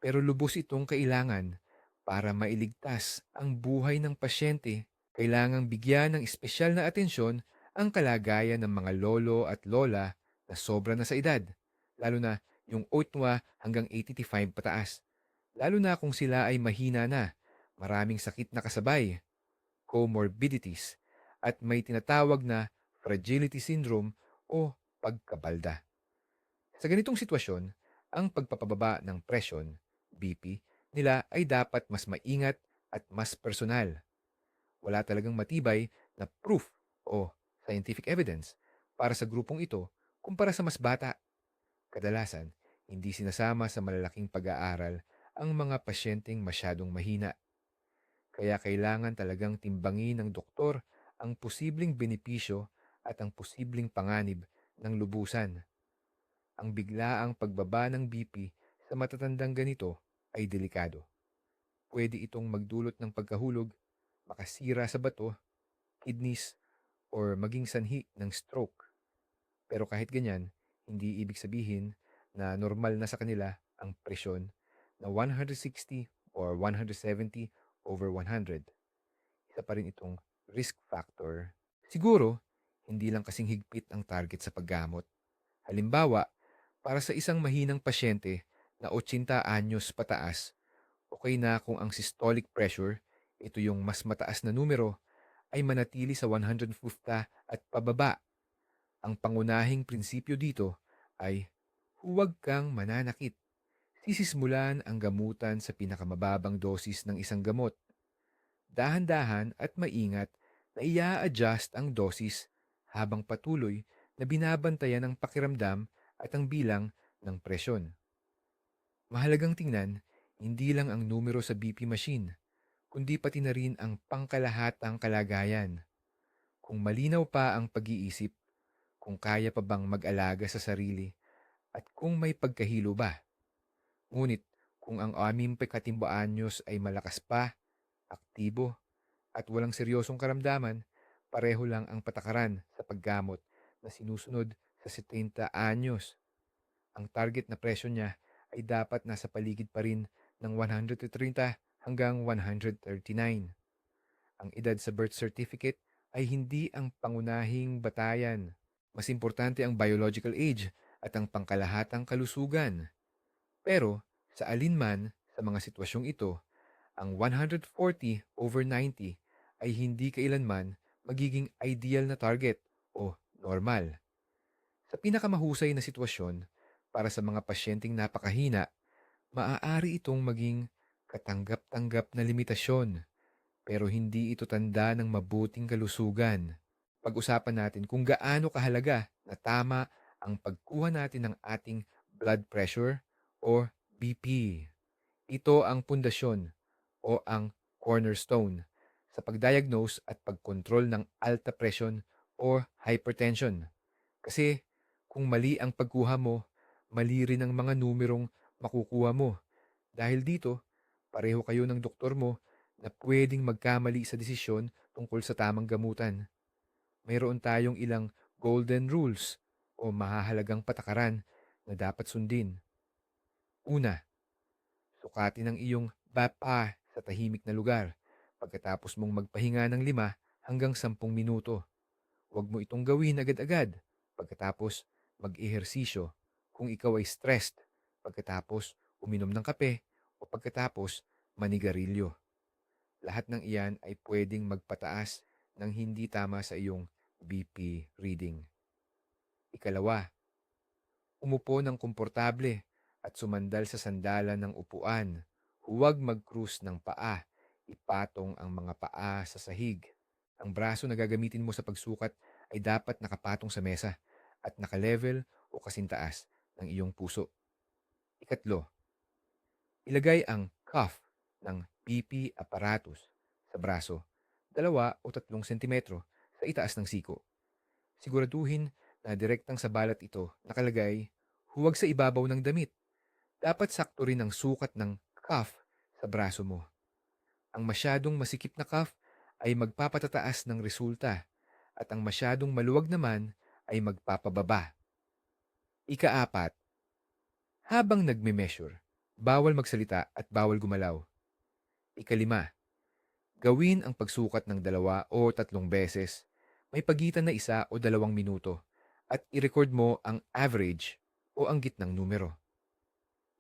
pero lubos itong kailangan para mailigtas ang buhay ng pasyente. Kailangang bigyan ng espesyal na atensyon ang kalagayan ng mga lolo at lola na sobra na sa edad, lalo na yung 85 hanggang 85 pataas. Lalo na kung sila ay mahina na, maraming sakit na kasabay, comorbidities, at may tinatawag na fragility syndrome o pagkabalda. Sa ganitong sitwasyon, ang pagpapababa ng presyon, BP, nila ay dapat mas maingat at mas personal. Wala talagang matibay na proof o scientific evidence para sa grupong ito kumpara sa mas bata. Kadalasan, hindi sinasama sa malalaking pag-aaral ang mga pasyenteng masyadong mahina. Kaya kailangan talagang timbangin ng doktor ang posibleng benepisyo at ang posibleng panganib ng lubusan. Ang biglaang pagbaba ng BP sa matatandang ganito ay delikado. Pwede itong magdulot ng pagkahulog, makasira sa bato, kidneys, or maging sanhi ng stroke. Pero kahit ganyan, hindi ibig sabihin na normal na sa kanila ang presyon na 160 or 170 over 100. Isa pa rin itong risk factor. Siguro, hindi lang kasing higpit ang target sa paggamot. Halimbawa, para sa isang mahinang pasyente na 80 anyos pataas, okay na kung ang systolic pressure, ito yung mas mataas na numero, ay manatili sa 150 at pababa. Ang pangunahing prinsipyo dito ay huwag kang mananakit. Sisismulan ang gamutan sa pinakamababang dosis ng isang gamot. Dahan-dahan at maingat na i-adjust ang dosis habang patuloy na binabantayan ang pakiramdam at ang bilang ng presyon. Mahalagang tingnan, hindi lang ang numero sa BP machine, kundi pati na rin ang pangkalahatang kalagayan. Kung malinaw pa ang pag-iisip, kung kaya pa bang mag-alaga sa sarili, at kung may pagkahilo ba. Ngunit kung ang aming pagkatimbaanyos ay malakas pa, aktibo, at walang seryosong karamdaman, pareho lang ang patakaran sa paggamot na sinusunod sa 70 anyos. Ang target na presyo niya ay dapat nasa paligid pa rin ng 130 hanggang 139. Ang edad sa birth certificate ay hindi ang pangunahing batayan. Mas importante ang biological age at ang pangkalahatang kalusugan. Pero sa alinman sa mga sitwasyong ito, ang 140 over 90 ay hindi kailanman magiging ideal na target o normal. Sa pinakamahusay na sitwasyon, para sa mga pasyenteng napakahina, maaari itong maging katanggap-tanggap na limitasyon, pero hindi ito tanda ng mabuting kalusugan. Pag-usapan natin kung gaano kahalaga na tama ang pagkuha natin ng ating blood pressure or BP. Ito ang pundasyon o ang cornerstone sa pagdiagnose at pagkontrol ng alta presyon or hypertension. Kasi kung mali ang pagkuha mo, mali rin ang mga numerong makukuha mo. Dahil dito, pareho kayo ng doktor mo na pwedeng magkamali sa desisyon tungkol sa tamang gamutan. Mayroon tayong ilang golden rules o mahahalagang patakaran na dapat sundin. Una, sukatin ang iyong BAPA sa tahimik na lugar pagkatapos mong magpahinga ng 5 hanggang 10 minuto. Huwag mo itong gawin agad-agad pagkatapos mag-ehersisyo kung ikaw ay stressed, pagkatapos uminom ng kape o pagkatapos manigarilyo. Lahat ng iyan ay pwedeng magpataas ng hindi tama sa iyong BP reading. Ikalawa, umupo ng komportable at sumandal sa sandalan ng upuan. Huwag mag-cruise ng paa. Ipatong ang mga paa sa sahig. Ang braso na gagamitin mo sa pagsukat ay dapat nakapatong sa mesa at nakalevel o kasintaas ng iyong puso. Ikatlo, ilagay ang cuff ng BP apparatus sa braso, 2 o 3 sentimetro sa itaas ng siko. Siguraduhin na direktang sa balat ito nakalagay, huwag sa ibabaw ng damit. Dapat sakto rin ang sukat ng cuff sa braso mo. Ang masyadong masikip na cuff ay magpapatataas ng resulta at ang masyadong maluwag naman ay magpapababa. Ikaapat, habang nagme-measure, bawal magsalita at bawal gumalaw. Ikalima, gawin ang pagsukat ng 2 o 3 beses. May pagitan na 1 o 2 minuto at i-record mo ang average o ang gitnang numero.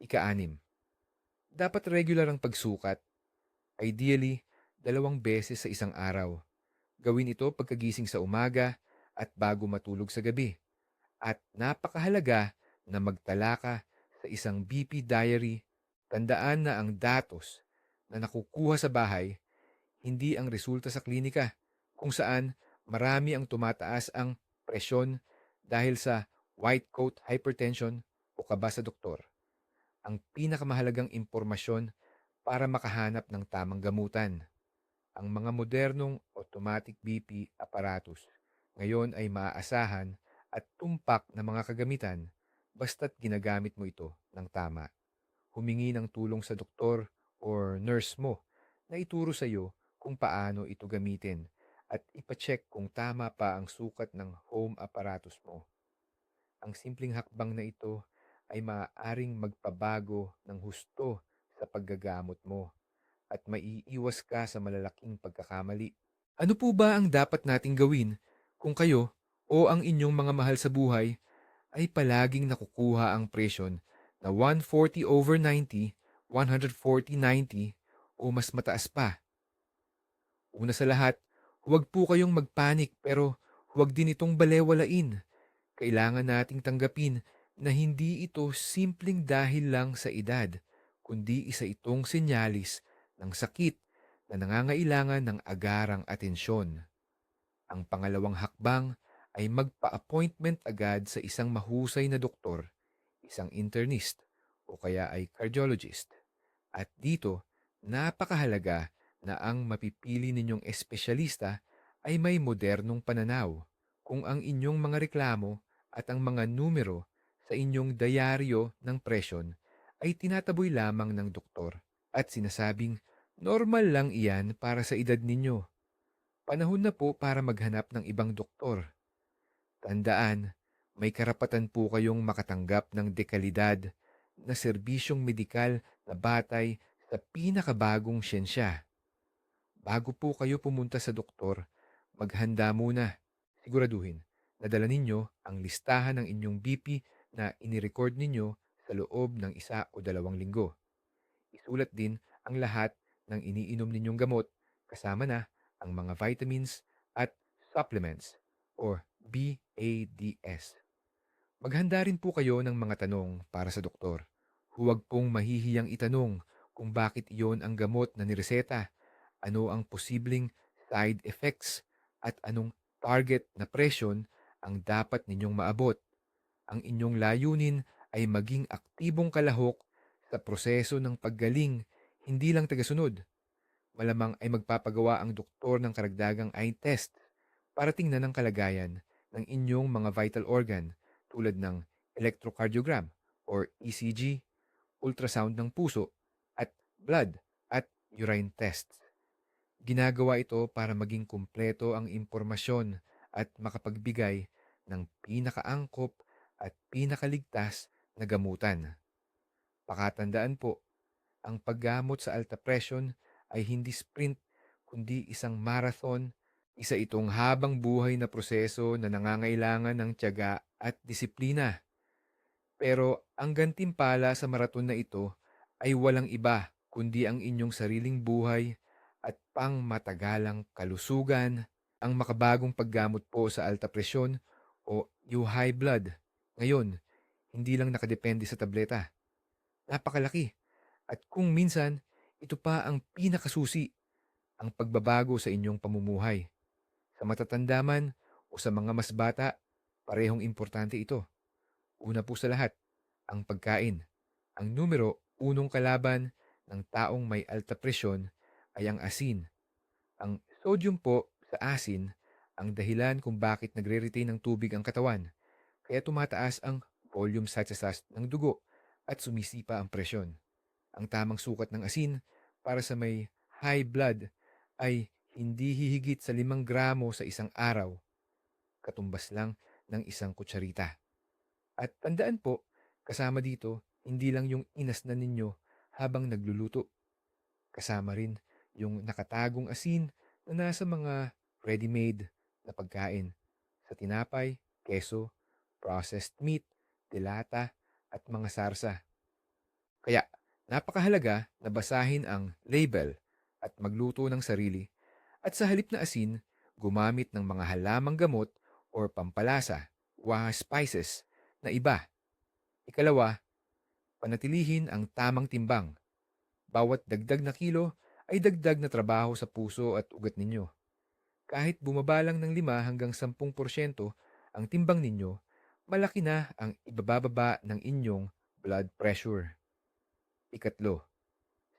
Ika-6, dapat regular ang pagsukat, ideally 2 beses sa isang araw. Gawin ito pagkagising sa umaga at bago matulog sa gabi. At napakahalaga na magtala ka sa isang BP diary. Tandaan na ang datos na nakukuha sa bahay, hindi ang resulta sa klinika, kung saan marami ang tumataas ang presyon dahil sa white coat hypertension o kaba sa doktor. Ang pinakamahalagang impormasyon para makahanap ng tamang gamutan. Ang mga modernong automatic BP apparatus ngayon ay maaasahan at tumpak na mga kagamitan basta't ginagamit mo ito ng tama. Humingi ng tulong sa doktor or nurse mo na ituro sa iyo kung paano ito gamitin at ipacheck kung tama pa ang sukat ng home apparatus mo. Ang simpleng hakbang na ito ay maaaring magpabago ng husto sa paggagamot mo at maiiwas ka sa malalaking pagkakamali. Ano po ba ang dapat nating gawin kung kayo o ang inyong mga mahal sa buhay ay palaging nakukuha ang presyon na 140/90, 140/90 o mas mataas pa? Una sa lahat, huwag po kayong magpanik pero huwag din itong balewalain. Kailangan nating tanggapin na hindi ito simpleng dahil lang sa edad, kundi isa itong senyalis ng sakit na nangangailangan ng agarang atensyon. Ang pangalawang hakbang ay magpa-appointment agad sa isang mahusay na doktor, isang internist o kaya ay cardiologist. At dito, napakahalaga na ang mapipili ninyong espesyalista ay may modernong pananaw. Kung ang inyong mga reklamo at ang mga numero sa inyong dayaryo ng presyon ay tinataboy lamang ng doktor at sinasabing normal lang iyan para sa edad ninyo, panahon na po para maghanap ng ibang doktor. Tandaan, may karapatan po kayong makatanggap ng dekalidad na serbisyong medikal na batay sa pinakabagong siyensya. Bago po kayo pumunta sa doktor, maghanda muna. Siguraduhin na dala ninyo ang listahan ng inyong BP na inirecord ninyo sa loob ng 1 o 2 linggo. Isulat din ang lahat ng iniinom ninyong gamot kasama na ang mga vitamins at supplements or BADS. Maghanda rin po kayo ng mga tanong para sa doktor. Huwag pong mahihiyang itanong kung bakit iyon ang gamot na nireseta, ano ang posibleng side effects, at anong target na presyon ang dapat ninyong maabot. Ang inyong layunin ay maging aktibong kalahok sa proseso ng paggaling, hindi lang tagasunod. Malamang ay magpapagawa ang doktor ng karagdagang eye test para tingnan ang kalagayan ng inyong mga vital organ tulad ng electrocardiogram or ECG, ultrasound ng puso, at blood at urine tests. Ginagawa ito para maging kumpleto ang impormasyon at makapagbigay ng pinakaangkop at pinakaligtas na gamutan. Pakatandaan po, ang paggamot sa alta presyon ay hindi sprint kundi isang marathon, isa itong habang buhay na proseso na nangangailangan ng tiyaga at disiplina. Pero ang gantimpala sa maraton na ito ay walang iba kundi ang inyong sariling buhay at pangmatagalang kalusugan. Ang makabagong paggamot po sa alta presyon o yung high blood ngayon, hindi lang nakadepende sa tableta. Napakalaki. At kung minsan, ito pa ang pinakasusi, ang pagbabago sa inyong pamumuhay. Sa matatanda man o sa mga mas bata, parehong importante ito. Una po sa lahat, ang pagkain. Ang numero unong kalaban ng taong may alta presyon ay ang asin. Ang sodium po sa asin ang dahilan kung bakit nagre-retain ng tubig ang katawan, kaya tumataas ang volume sachets ng dugo at sumisipa ang presyon. Ang tamang sukat ng asin para sa may high blood ay hindi hihigit sa 5 gramo sa isang araw, katumbas lang ng isang kutsarita. At tandaan po, kasama dito, hindi lang yung inasnan ninyo habang nagluluto. Kasama rin yung nakatagong asin na nasa mga ready-made na pagkain sa tinapay, keso, processed meat, delata, at mga sarsa. Kaya napakahalaga na basahin ang label at magluto ng sarili at sa halip na asin, gumamit ng mga halamang gamot or pampalasa, spices na iba. Ikalawa, panatilihin ang tamang timbang. Bawat dagdag na kilo ay dagdag na trabaho sa puso at ugat ninyo. Kahit bumaba lang ng 5 hanggang 10% ang timbang ninyo, malaki na ang ibabababa ng inyong blood pressure. Ikatlo,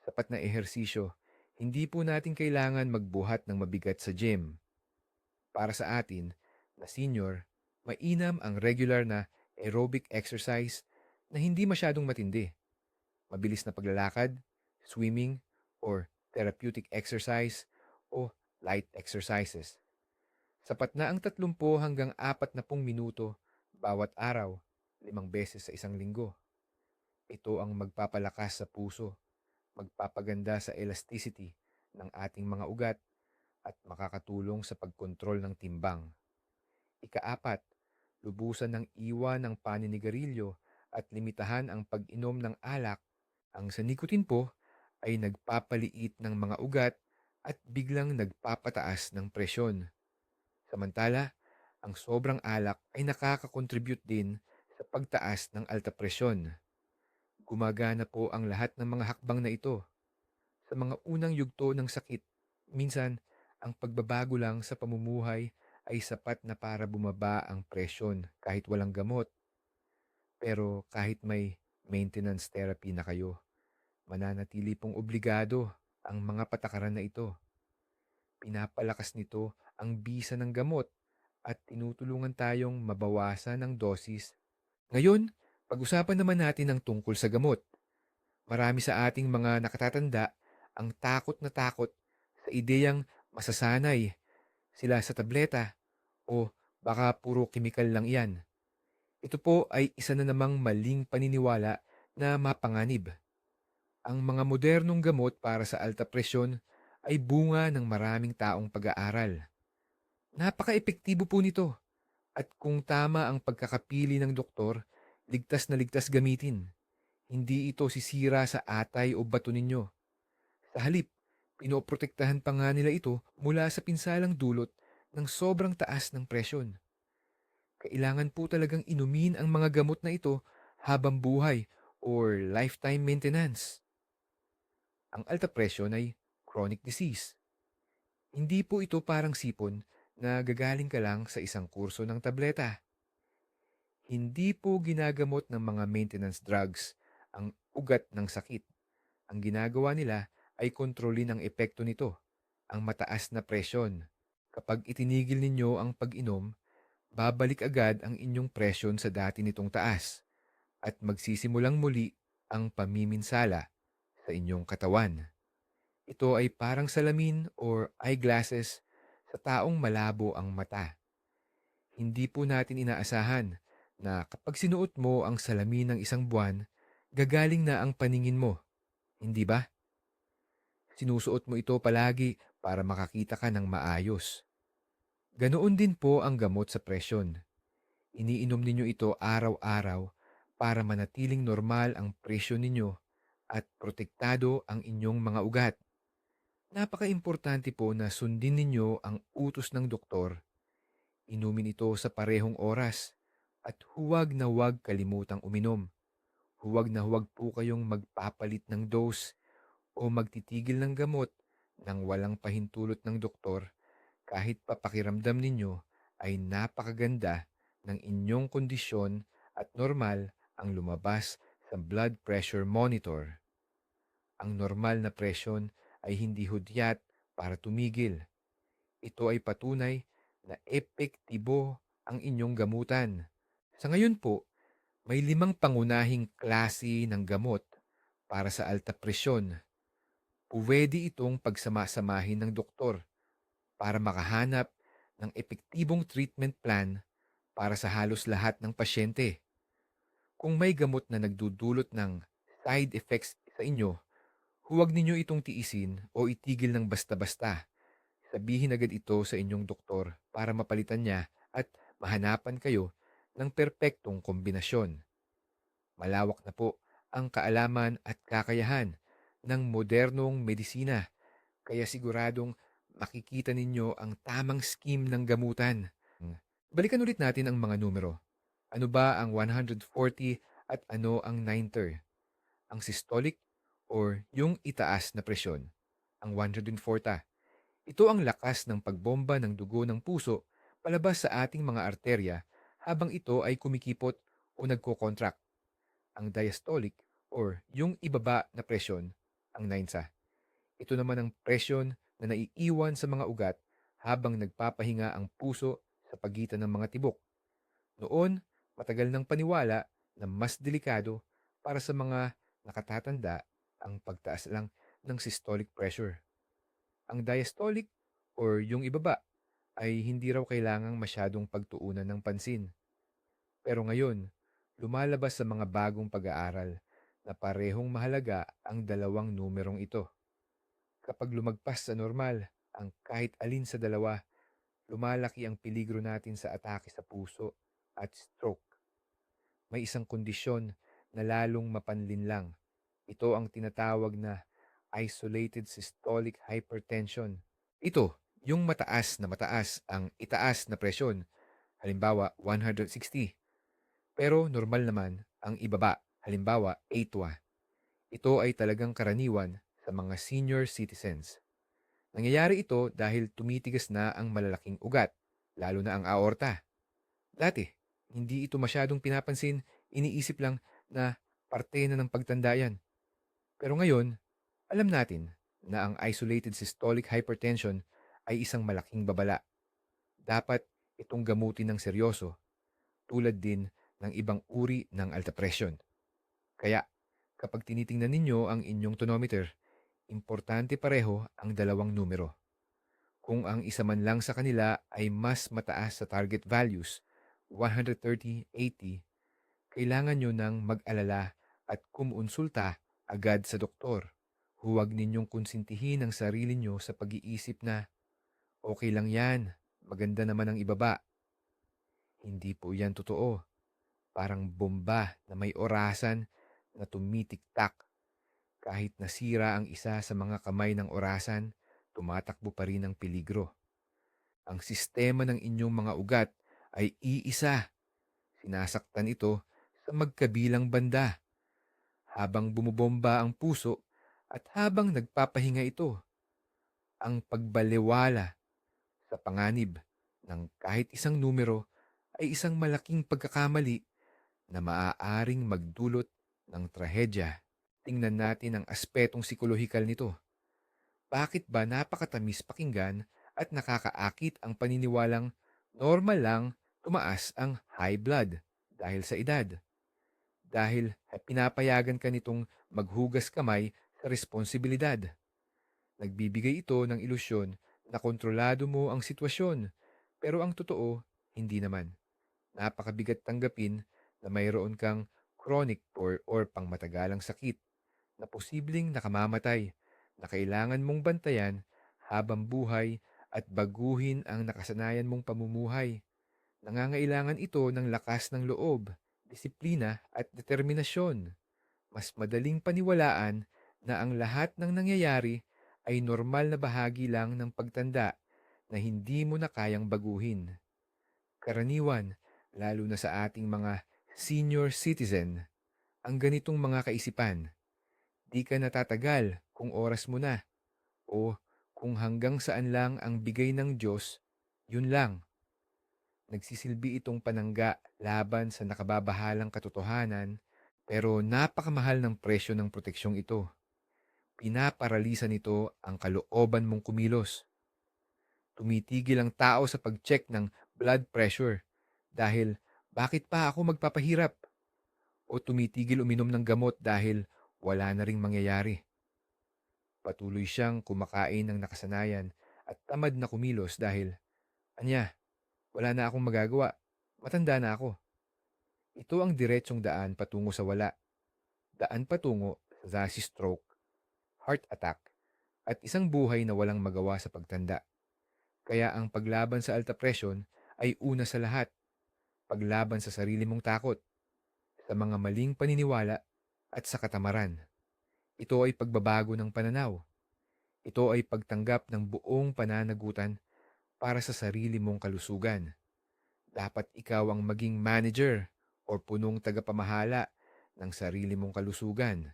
sapat na ehersisyo. Hindi po natin kailangan magbuhat ng mabigat sa gym. Para sa atin, na senior, mainam ang regular na aerobic exercise na hindi masyadong matindi. Mabilis na paglalakad, swimming, or therapeutic exercise o light exercises. Sapat na ang 30 hanggang 40 minuto bawat araw, 5 beses sa isang linggo. Ito ang magpapalakas sa puso, magpapaganda sa elasticity ng ating mga ugat at makakatulong sa pagkontrol ng timbang. Ikaapat, lubusan ng iwan ng paninigarilyo at limitahan ang pag-inom ng alak. Ang sa nicotine po ay nagpapaliit ng mga ugat at biglang nagpapataas ng presyon. Samantala, ang sobrang alak ay nakakakontribute din sa pagtaas ng alta presyon. Gumagana po ang lahat ng mga hakbang na ito. Sa mga unang yugto ng sakit, minsan ang pagbabago lang sa pamumuhay ay sapat na para bumaba ang presyon kahit walang gamot. Pero kahit may maintenance therapy na kayo, mananatili pong obligado ang mga patakaran na ito. Pinapalakas nito ang bisa ng gamot at tinutulungan tayong mabawasan ang dosis. Ngayon, pag-usapan naman natin ang tungkol sa gamot. Marami sa ating mga nakatatanda ang takot sa ideyang masasanay sila sa tableta o baka puro kemikal lang iyan. Ito po ay isa na namang maling paniniwala na mapanganib. Ang mga modernong gamot para sa alta presyon ay bunga ng maraming taong pag-aaral. Napaka-epektibo po nito at kung tama ang pagkakapili ng doktor, ligtas na ligtas gamitin. Hindi ito sisira sa atay o bato ninyo. Sa halip, pinoprotektahan pa nga nila ito mula sa pinsalang dulot ng sobrang taas ng presyon. Kailangan po talagang inumin ang mga gamot na ito habang buhay or lifetime maintenance. Ang alta presyon ay chronic disease. Hindi po ito parang sipon na gagaling ka lang sa isang kurso ng tableta. Hindi po ginagamot ng mga maintenance drugs ang ugat ng sakit. Ang ginagawa nila ay kontrolin ang epekto nito, ang mataas na presyon. Kapag itinigil ninyo ang pag-inom, babalik agad ang inyong presyon sa dati nitong taas at magsisimulang muli ang pamiminsala sa inyong katawan. Ito ay parang salamin or eyeglasses sa taong malabo ang mata. Hindi po natin inaasahan na kapag sinuot mo ang salamin ng isang buwan, gagaling na ang paningin mo. Hindi ba? Sinusuot mo ito palagi para makakita ka ng maayos. Ganoon din po ang gamot sa presyon. Iniinom ninyo ito araw-araw para manatiling normal ang presyon ninyo at protektado ang inyong mga ugat. Napaka-importante po na sundin ninyo ang utos ng doktor. Inumin ito sa parehong oras at huwag na huwag kalimutang uminom. Huwag na huwag po kayong magpapalit ng dose o magtitigil ng gamot nang walang pahintulot ng doktor kahit papakiramdam ninyo ay napakaganda ng inyong kondisyon at normal ang lumabas sa blood pressure monitor. Ang normal na presyon ay hindi hudyat para tumigil. Ito ay patunay na epektibo ang inyong gamutan. Sa ngayon po, may 5 pangunahing klase ng gamot para sa alta presyon. Puwede itong pagsamasamahin ng doktor para makahanap ng epektibong treatment plan para sa halos lahat ng pasyente. Kung may gamot na nagdudulot ng side effects sa inyo, huwag ninyo itong tiisin o itigil ng basta-basta. Sabihin agad ito sa inyong doktor para mapalitan niya at mahanapan kayo ng perpektong kombinasyon. Malawak na po ang kaalaman at kakayahan ng modernong medisina, kaya siguradong makikita ninyo ang tamang scheme ng gamutan. Balikan ulit natin ang mga numero. Ano ba ang 140 at ano ang 90? Ang systolic or yung itaas na presyon, ang 140. Ito ang lakas ng pagbomba ng dugo ng puso palabas sa ating mga arterya habang ito ay kumikipot o nagko-contract. Ang diastolic or yung ibaba na presyon, ang 90. Ito naman ang presyon na naiiwan sa mga ugat habang nagpapahinga ang puso sa pagitan ng mga tibok. Noon, matagal ng paniwala na mas delikado para sa mga nakatatanda ang pagtaas lang ng systolic pressure. Ang diastolic or yung ibaba ay hindi raw kailangang masyadong pagtuunan ng pansin. Pero ngayon, lumalabas sa mga bagong pag-aaral na parehong mahalaga ang dalawang numerong ito. Kapag lumagpas sa normal ang kahit alin sa dalawa, lumalaki ang peligro natin sa atake sa puso at stroke. May isang kondisyon na lalong mapanlinlang. Ito ang tinatawag na isolated systolic hypertension. Ito, yung mataas ang itaas na presyon, halimbawa 160. Pero normal naman ang ibaba, halimbawa 80. Ito ay talagang karaniwan sa mga senior citizens. Nangyayari ito dahil tumitigas na ang malalaking ugat, lalo na ang aorta. Dati, hindi ito masyadong pinapansin, iniisip lang na parte na ng pagtanda yan. Pero ngayon, alam natin na ang isolated systolic hypertension ay isang malaking babala. Dapat itong gamutin ng seryoso, tulad din ng ibang uri ng alta pressure. Kaya, kapag tinitingnan ninyo ang inyong tonometer, importante pareho ang dalawang numero. Kung ang isa man lang sa kanila ay mas mataas sa target values, 130/80, kailangan nyo nang mag-alala at kumonsulta agad sa doktor. Huwag ninyong konsintihin ang sarili nyo sa pag-iisip na, okay lang yan, maganda naman ang ibaba. Hindi po yan totoo. Parang bomba na may orasan na tumitiktak. Kahit nasira ang isa sa mga kamay ng orasan, tumatakbo pa rin ang peligro. Ang sistema ng inyong mga ugat ay iisa. Sinasaktan ito sa magkabilang banda. Habang bumubomba ang puso at habang nagpapahinga ito, ang pagbaliwala sa panganib ng kahit isang numero ay isang malaking pagkakamali na maaaring magdulot ng trahedya. Tingnan natin ang aspetong psikolohikal nito. Bakit ba napakatamis pakinggan at nakakaakit ang paniniwalang normal lang tumaas ang high blood dahil sa edad? Dahil pinapayagan ka nitong maghugas kamay sa responsibilidad. Nagbibigay ito ng ilusyon na kontrolado mo ang sitwasyon, pero ang totoo, hindi naman. Napakabigat tanggapin na mayroon kang chronic or pangmatagalang sakit na posibleng nakamamatay na kailangan mong bantayan habang buhay at baguhin ang nakasanayan mong pamumuhay. Nangangailangan ito ng lakas ng loob, disiplina at determinasyon. Mas madaling paniwalaan na ang lahat ng nangyayari ay normal na bahagi lang ng pagtanda na hindi mo na kayang baguhin. Karaniwan, lalo na sa ating mga senior citizen, ang ganitong mga kaisipan. Di ka natatagal kung oras mo na o kung hanggang saan lang ang bigay ng Diyos, yun lang. Nagsisilbi itong panangga laban sa nakababahalang katotohanan, pero napakamahal ng presyo ng proteksyong ito. Pinaparalisa nito ang kalooban mong kumilos. Tumitigil ang tao sa pag-check ng blood pressure dahil bakit pa ako magpapahirap? O tumitigil uminom ng gamot dahil wala na ring mangyayari. Patuloy siyang kumakain ng nakasanayan at tamad na kumilos dahil, anya, wala na akong magagawa. Matanda na ako. Ito ang diretsyong daan patungo sa wala. Daan patungo sa stroke, heart attack, at isang buhay na walang magawa sa pagtanda. Kaya ang paglaban sa alta presyon ay una sa lahat, paglaban sa sarili mong takot, sa mga maling paniniwala at sa katamaran. Ito ay pagbabago ng pananaw. Ito ay pagtanggap ng buong pananagutan para sa sarili mong kalusugan. Dapat ikaw ang maging manager o punong tagapamahala ng sarili mong kalusugan.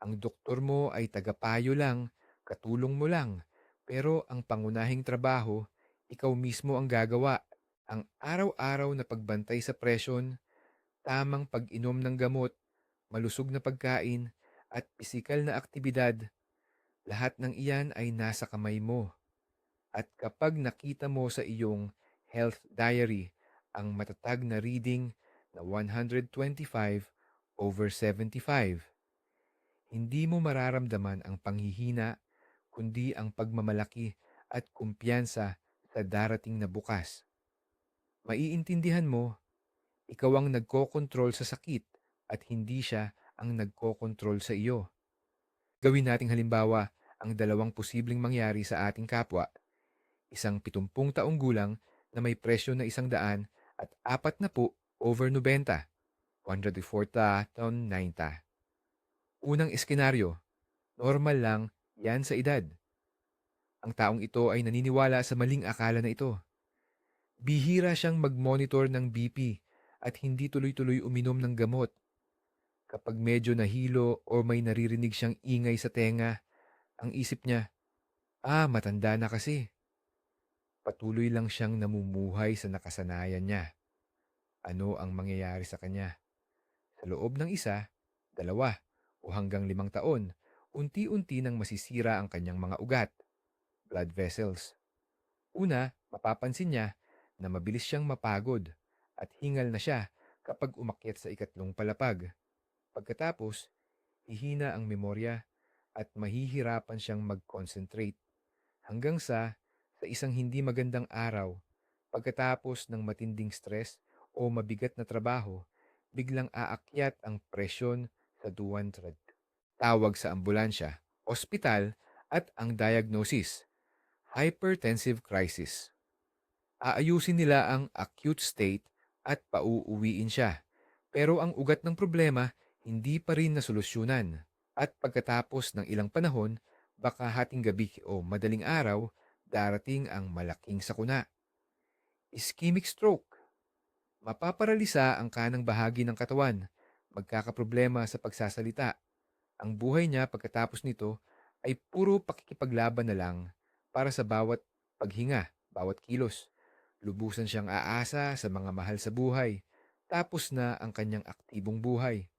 Ang doktor mo ay tagapayo lang, katulong mo lang, pero ang pangunahing trabaho, ikaw mismo ang gagawa. Ang araw-araw na pagbantay sa presyon, tamang pag-inom ng gamot, malusog na pagkain, at pisikal na aktibidad, lahat ng iyan ay nasa kamay mo. At kapag nakita mo sa iyong health diary ang matatag na reading na 125/75, hindi mo mararamdaman ang panghihina kundi ang pagmamalaki at kumpiyansa sa darating na bukas. Maiintindihan mo, ikaw ang nagkokontrol sa sakit at hindi siya ang nagkokontrol sa iyo. Gawin nating halimbawa ang dalawang posibleng mangyari sa ating kapwa. Isang 70 taong gulang na may presyo na 100 at 40/90, 140/90. Unang eskenaryo, normal lang yan sa edad. Ang taong ito ay naniniwala sa maling akala na ito. Bihira siyang mag-monitor ng BP at hindi tuloy-tuloy uminom ng gamot. Kapag medyo nahilo o may naririnig siyang ingay sa tenga, ang isip niya, matanda na kasi. Patuloy lang siyang namumuhay sa nakasanayan niya. Ano ang mangyayari sa kanya? Sa loob ng 1, 2, o hanggang 5 taon, unti-unti nang masisira ang kanyang mga ugat, blood vessels. Una, mapapansin niya na mabilis siyang mapagod at hingal na siya kapag umakyat sa ikatlong palapag. Pagkatapos, hihina ang memorya at mahihirapan siyang mag-concentrate hanggang sa isang hindi magandang araw, pagkatapos ng matinding stress o mabigat na trabaho, biglang aakyat ang presyon sa 200. Tawag sa ambulansya, ospital, at ang diagnosis, hypertensive crisis. Aayusin nila ang acute state at pauuwiin siya. Pero ang ugat ng problema hindi pa rin nasolusyonan. At pagkatapos ng ilang panahon, baka hating gabi o madaling araw, darating ang malaking sakuna. Ischemic stroke. Mapaparalisa ang kanang bahagi ng katawan. Magkakaproblema sa pagsasalita. Ang buhay niya pagkatapos nito ay puro pakikipaglaban na lang para sa bawat paghinga, bawat kilos. Lubusan siyang aasa sa mga mahal sa buhay. Tapos na ang kanyang aktibong buhay.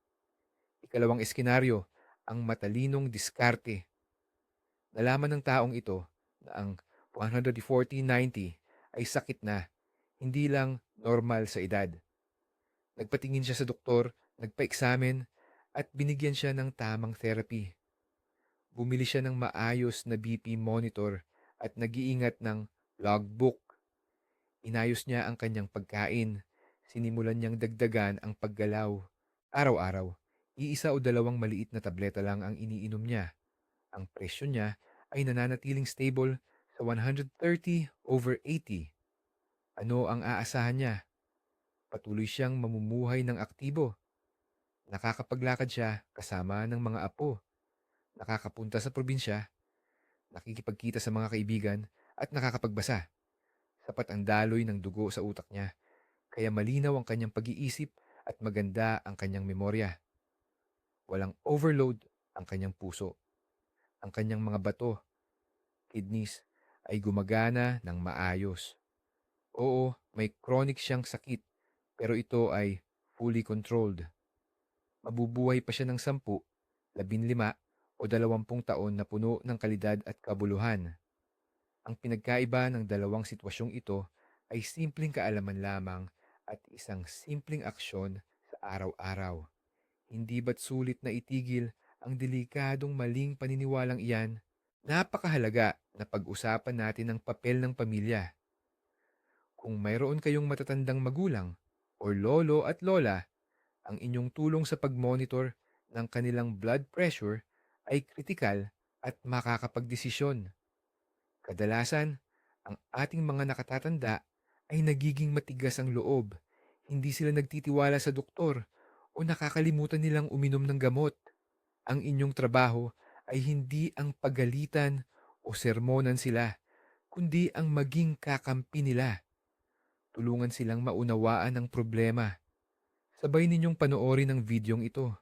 Ikalawang eskenaryo, ang matalinong diskarte. Nalaman ng taong ito na ang 140/90 ay sakit na, hindi lang normal sa edad. Nagpatingin siya sa doktor, nagpa-eksamen, at binigyan siya ng tamang therapy. Bumili siya ng maayos na BP monitor at nag-iingat ng logbook. Inayos niya ang kanyang pagkain. Sinimulan niyang dagdagan ang paggalaw. Araw-araw, iisa o dalawang maliit na tableta lang ang iniinom niya. Ang presyo niya ay nananatiling stable sa 130/80. Ano ang aasahan niya? Patuloy siyang mamumuhay ng aktibo. Nakakapaglakad siya kasama ng mga apo. Nakakapunta sa probinsya, nakikipagkita sa mga kaibigan, at nakakapagbasa. Sapat ang daloy ng dugo sa utak niya, kaya malinaw ang kanyang pag-iisip at maganda ang kanyang memorya. Walang overload ang kanyang puso. Ang kanyang mga bato, kidneys, ay gumagana ng maayos. Oo, may chronic siyang sakit, pero ito ay fully controlled. Mabubuhay pa siya ng 10, 15, o 20 taon na puno ng kalidad at kabuluhan. Ang pinagkaiba ng dalawang sitwasyong ito ay simpleng kaalaman lamang at isang simpleng aksyon sa araw-araw. Hindi ba't sulit na itigil ang delikadong maling paniniwalang iyan? Napakahalaga na pag-usapan natin ang papel ng pamilya. Kung mayroon kayong matatandang magulang o lolo at lola, ang inyong tulong sa pag-monitor ng kanilang blood pressure ay kritikal at makakapagdesisyon. Kadalasan, ang ating mga nakatatanda ay nagiging matigas ang loob. Hindi sila nagtitiwala sa doktor o nakakalimutan nilang uminom ng gamot. Ang inyong trabaho ay hindi ang pagalitan o sermonan sila, kundi ang maging kakampi nila. Tulungan silang maunawaan ang problema. Sabay ninyong panoorin ang videong ito.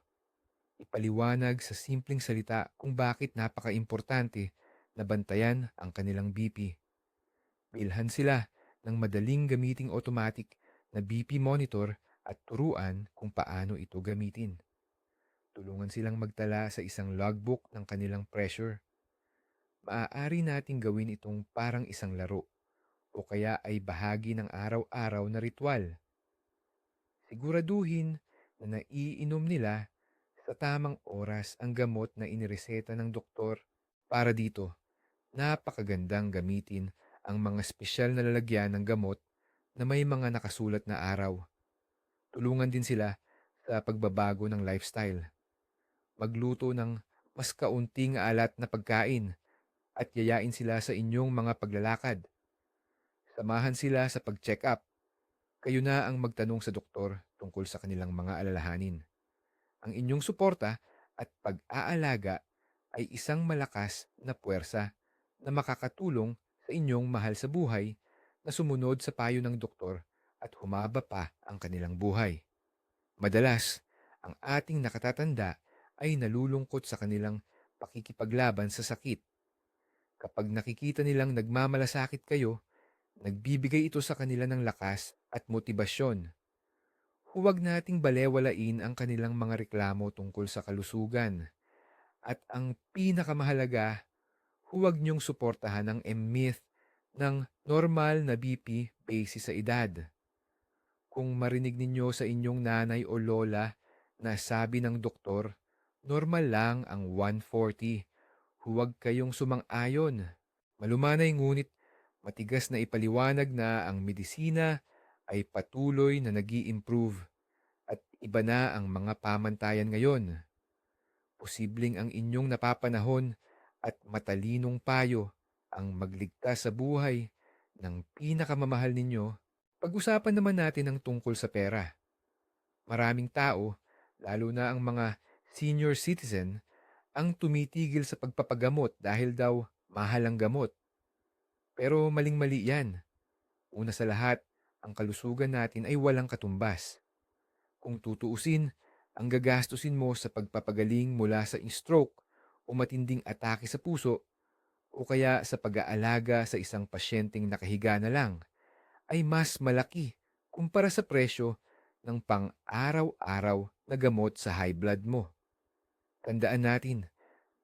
Ipaliwanag sa simpleng salita kung bakit napaka-importante na bantayan ang kanilang BP. Bilhan sila ng madaling gamiting automatic na BP monitor at turuan kung paano ito gamitin. Tulungan silang magtala sa isang logbook ng kanilang pressure. Maaari nating gawin itong parang isang laro o kaya ay bahagi ng araw-araw na ritual. Siguraduhin na naiinom nila sa tamang oras ang gamot na inireseta ng doktor. Para dito, napakagandang gamitin ang mga espesyal na lalagyan ng gamot na may mga nakasulat na araw. Tulungan din sila sa pagbabago ng lifestyle. Magluto ng mas kaunting alat na pagkain at yayain sila sa inyong mga paglalakad. Samahan sila sa pag-check up. Kayo na ang magtanong sa doktor tungkol sa kanilang mga alalahanin. Ang inyong suporta at pag-aalaga ay isang malakas na puwersa na makakatulong sa inyong mahal sa buhay na sumunod sa payo ng doktor at humaba pa ang kanilang buhay. Madalas, ang ating nakatatanda ay nalulungkot sa kanilang pakikipaglaban sa sakit. Kapag nakikita nilang nagmamalasakit kayo, nagbibigay ito sa kanila ng lakas at motibasyon. Huwag nating balewalain ang kanilang mga reklamo tungkol sa kalusugan. At ang pinakamahalaga, huwag niyong suportahan ang myth ng normal na BP base sa edad. Kung marinig ninyo sa inyong nanay o lola na sabi ng doktor, normal lang ang 140. Huwag kayong sumang-ayon. Malumanay ngunit matigas na ipaliwanag na ang medisina ay patuloy na nag-i-improve at iba na ang mga pamantayan ngayon. Posibleng ang inyong napapanahon at matalinong payo ang magligtas sa buhay ng pinakamamahal ninyo. Pag-usapan naman natin ang tungkol sa pera. Maraming tao, lalo na ang mga senior citizen, ang tumitigil sa pagpapagamot dahil daw mahal ang gamot. Pero maling-mali yan. Una sa lahat, ang kalusugan natin ay walang katumbas. Kung tutuusin, ang gagastusin mo sa pagpapagaling mula sa stroke o matinding atake sa puso o kaya sa pag-aalaga sa isang pasyenteng nakahiga na lang ay mas malaki kumpara sa presyo ng pang-araw-araw na gamot sa high blood mo. Tandaan natin,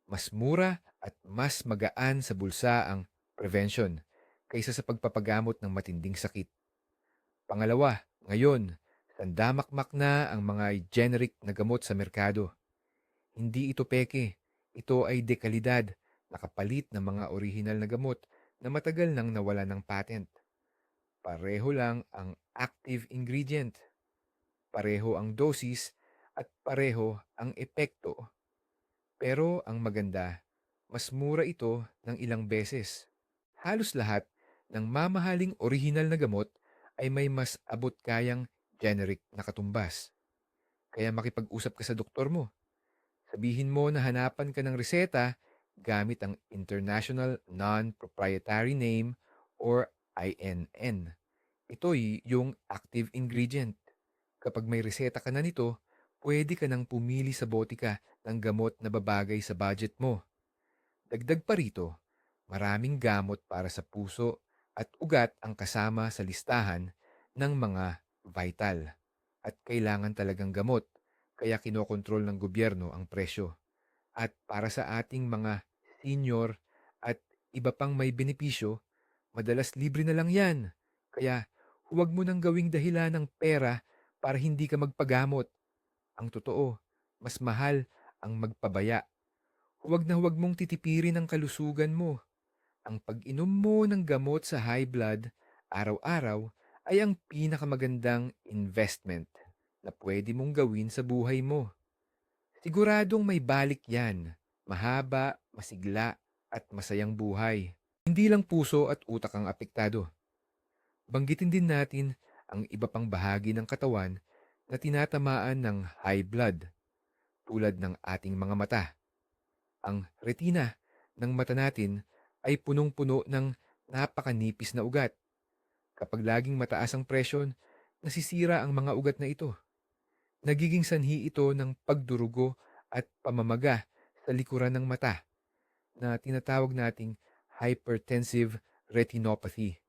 mas mura at mas magaan sa bulsa ang prevention kaysa sa pagpapagamot ng matinding sakit. Pangalawa, ngayon, sandamakmak na ang mga generic na gamot sa merkado. Hindi ito peke, ito ay dekalidad, nakapalit ng mga orihinal na gamot na matagal nang nawala ng patent. Pareho lang ang active ingredient, pareho ang dosis, at pareho ang epekto. Pero ang maganda, mas mura ito ng ilang beses. Halos lahat ng mamahaling orihinal na gamot ay may mas abot-kayang generic na katumbas. Kaya makipag-usap ka sa doktor mo. Sabihin mo na hanapan ka ng reseta gamit ang International Non-Proprietary Name or INN. Ito'y yung active ingredient. Kapag may reseta ka na nito, pwede ka nang pumili sa botika ng gamot na babagay sa budget mo. Dagdag pa rito, maraming gamot para sa puso at ugat ang kasama sa listahan ng mga vital. At kailangan talagang gamot, kaya kinokontrol ng gobyerno ang presyo. At para sa ating mga senior at iba pang may benepisyo, madalas libre na lang yan. Kaya huwag mo nang gawing dahilan ng pera para hindi ka magpagamot. Ang totoo, mas mahal ang magpabaya. Huwag mong titipirin ang kalusugan mo. Ang pag-inom mo ng gamot sa high blood araw-araw ay ang pinakamagandang investment na pwede mong gawin sa buhay mo. Siguradong may balik yan. Mahaba, masigla, at masayang buhay. Hindi lang puso at utak ang apektado. Banggitin din natin ang iba pang bahagi ng katawan na tinatamaan ng high blood tulad ng ating mga mata. Ang retina ng mata natin ay punong-puno ng napakanipis na ugat. Kapag laging mataas ang presyon, nasisira ang mga ugat na ito. Nagiging sanhi ito ng pagdurugo at pamamaga sa likuran ng mata na tinatawag nating hypertensive retinopathy.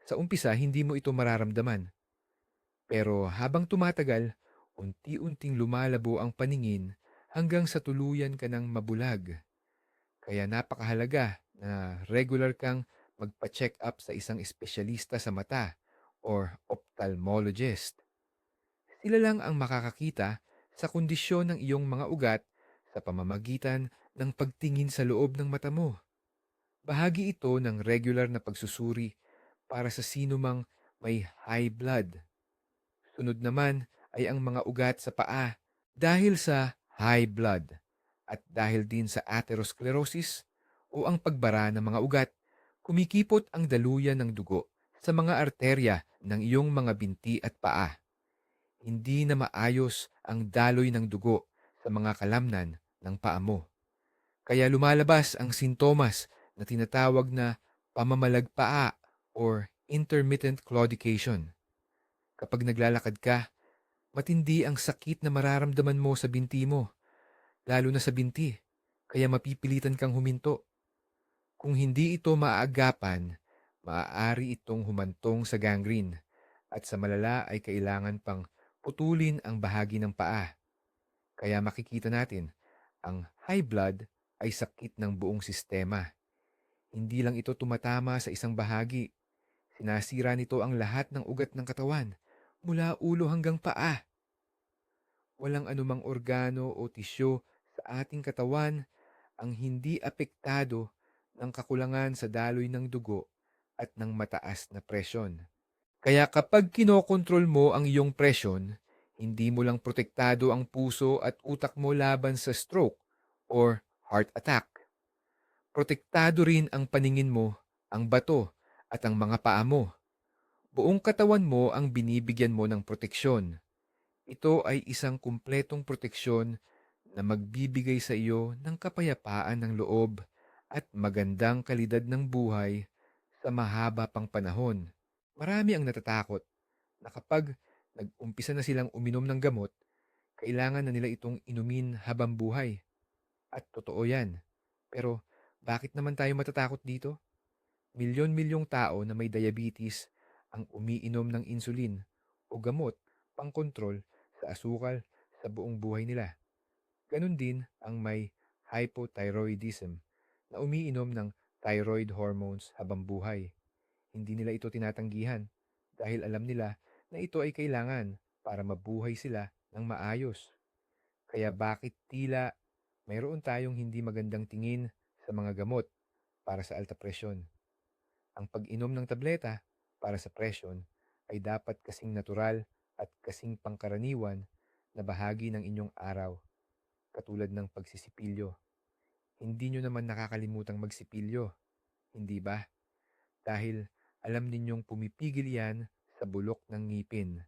Sa umpisa, hindi mo ito mararamdaman. Pero habang tumatagal, unti-unting lumalabo ang paningin hanggang sa tuluyan ka ng mabulag. Kaya napakahalaga na regular kang magpa-check up sa isang espesyalista sa mata or ophthalmologist. Sila lang ang makakakita sa kondisyon ng iyong mga ugat sa pamamagitan ng pagtingin sa loob ng mata mo. Bahagi ito ng regular na pagsusuri para sa sino mang may high blood. Sunod naman ay ang mga ugat sa paa dahil sa high blood at dahil din sa atherosclerosis o ang pagbara ng mga ugat, kumikipot ang daluyan ng dugo sa mga arterya ng iyong mga binti at paa. Hindi na maayos ang daloy ng dugo sa mga kalamnan ng paa mo. Kaya lumalabas ang sintomas na tinatawag na pamamalagpaa or intermittent claudication. Kapag naglalakad ka, matindi ang sakit na mararamdaman mo sa binti mo, lalo na sa binti, kaya mapipilitan kang huminto. Kung hindi ito maaagapan, maaari itong humantong sa gangrene at sa malala ay kailangan pang putulin ang bahagi ng paa. Kaya makikita natin, ang high blood ay sakit ng buong sistema. Hindi lang ito tumatama sa isang bahagi. Sinasira nito ang lahat ng ugat ng katawan, mula ulo hanggang paa. Walang anumang organo o tisyo sa ating katawan ang hindi apektado ng kakulangan sa daloy ng dugo at ng mataas na presyon. Kaya kapag kinokontrol mo ang iyong presyon, hindi mo lang protektado ang puso at utak mo laban sa stroke or heart attack. Protektado rin ang paningin mo, ang bato, at ang mga paa mo. Buong katawan mo ang binibigyan mo ng proteksyon. Ito ay isang kumpletong proteksyon na magbibigay sa iyo ng kapayapaan ng loob at magandang kalidad ng buhay sa mahaba pang panahon. Marami ang natatakot na kapag nag-umpisa na silang uminom ng gamot, kailangan na nila itong inumin habang buhay. At totoo yan. Pero bakit naman tayo matatakot dito? Milyon-milyong tao na may diabetes ang umiinom ng insulin o gamot pangkontrol sa asukal sa buong buhay nila. Ganon din ang may hypothyroidism na umiinom ng thyroid hormones habang buhay. Hindi nila ito tinatanggihan dahil alam nila na ito ay kailangan para mabuhay sila ng maayos. Kaya bakit tila mayroon tayong hindi magandang tingin sa mga gamot para sa alta presyon? Ang pag-inom ng tableta para sa presyon ay dapat kasing natural at kasing pangkaraniwan na bahagi ng inyong araw, katulad ng pagsisipilyo. Hindi nyo naman nakakalimutang magsipilyo, hindi ba? Dahil alam ninyong pumipigil yan sa bulok ng ngipin.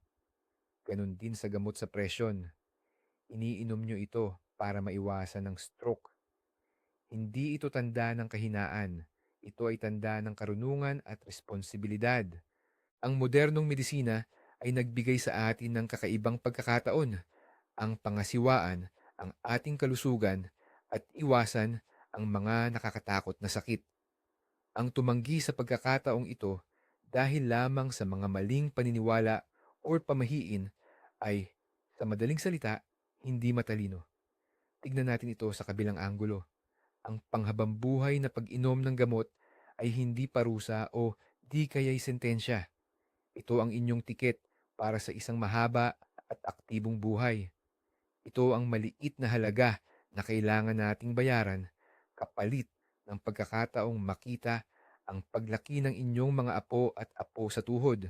Ganon din sa gamot sa presyon. Iniinom nyo ito para maiwasan ng stroke. Hindi ito tanda ng kahinaan. Ito ay tanda ng karunungan at responsibilidad. Ang modernong medisina ay nagbigay sa atin ng kakaibang pagkakataon, ang pangasiwaan, ang ating kalusugan, at iwasan ang mga nakakatakot na sakit. Ang tumanggi sa pagkakataong ito dahil lamang sa mga maling paniniwala o pamahiin ay, sa madaling salita, hindi matalino. Tignan natin ito sa kabilang anggulo. Ang panghabambuhay na pag-inom ng gamot ay hindi parusa o di kaya'y sentensya. Ito ang inyong tiket para sa isang mahaba at aktibong buhay. Ito ang maliit na halaga na kailangan nating bayaran kapalit ng pagkakataong makita ang paglaki ng inyong mga apo at apo sa tuhod,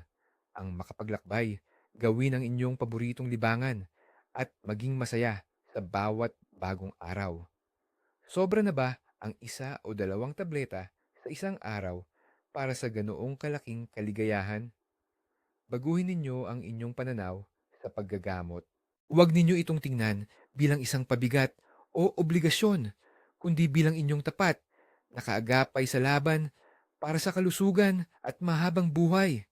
ang makapaglakbay, gawin ang inyong paboritong libangan, at maging masaya sa bawat bagong araw. Sobra na ba ang isa o dalawang tableta sa isang araw para sa ganoong kalaking kaligayahan? Baguhin ninyo ang inyong pananaw sa paggagamot. Huwag ninyo itong tingnan bilang isang pabigat o obligasyon, kundi bilang inyong tapat, nakaagapay sa laban para sa kalusugan at mahabang buhay.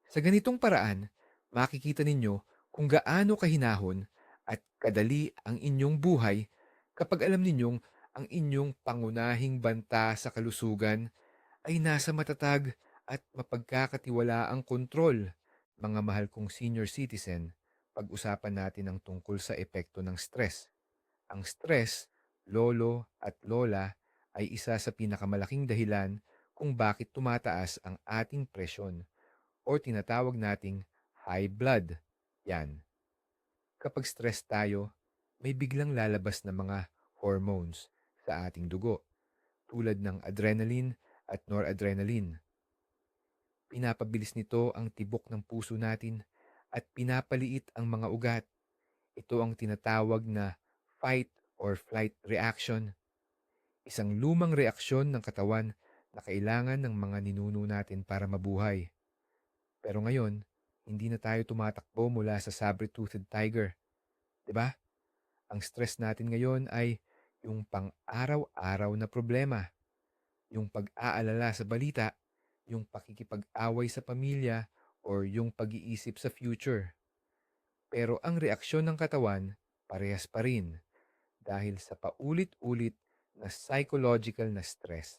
Sa ganitong paraan, makikita ninyo kung gaano kahinahon at kadali ang inyong buhay kapag alam ninyong ang inyong pangunahing banta sa kalusugan ay nasa matatag at mapagkakatiwalaang kontrol. Mga mahal kong senior citizen, pag-usapan natin ang tungkol sa epekto ng stress. Ang stress, lolo at lola, ay isa sa pinakamalaking dahilan kung bakit tumataas ang ating presyon o tinatawag nating high blood. Yan. Kapag stress tayo, may biglang lalabas na mga hormones sa ating dugo tulad ng adrenaline at noradrenaline. Pinapabilis nito ang tibok ng puso natin at pinapaliit ang mga ugat. Ito ang tinatawag na fight or flight reaction, isang lumang reaksyon ng katawan na kailangan ng mga ninuno natin para mabuhay. Pero ngayon, hindi na tayo tumatakbo mula sa saber-toothed tiger, 'di ba? Ang stress natin ngayon ay yung pang-araw-araw na problema, yung pag-aalala sa balita, yung pakikipag-away sa pamilya, or yung pag-iisip sa future. Pero ang reaksyon ng katawan, parehas pa rin dahil sa paulit-ulit na psychological na stress.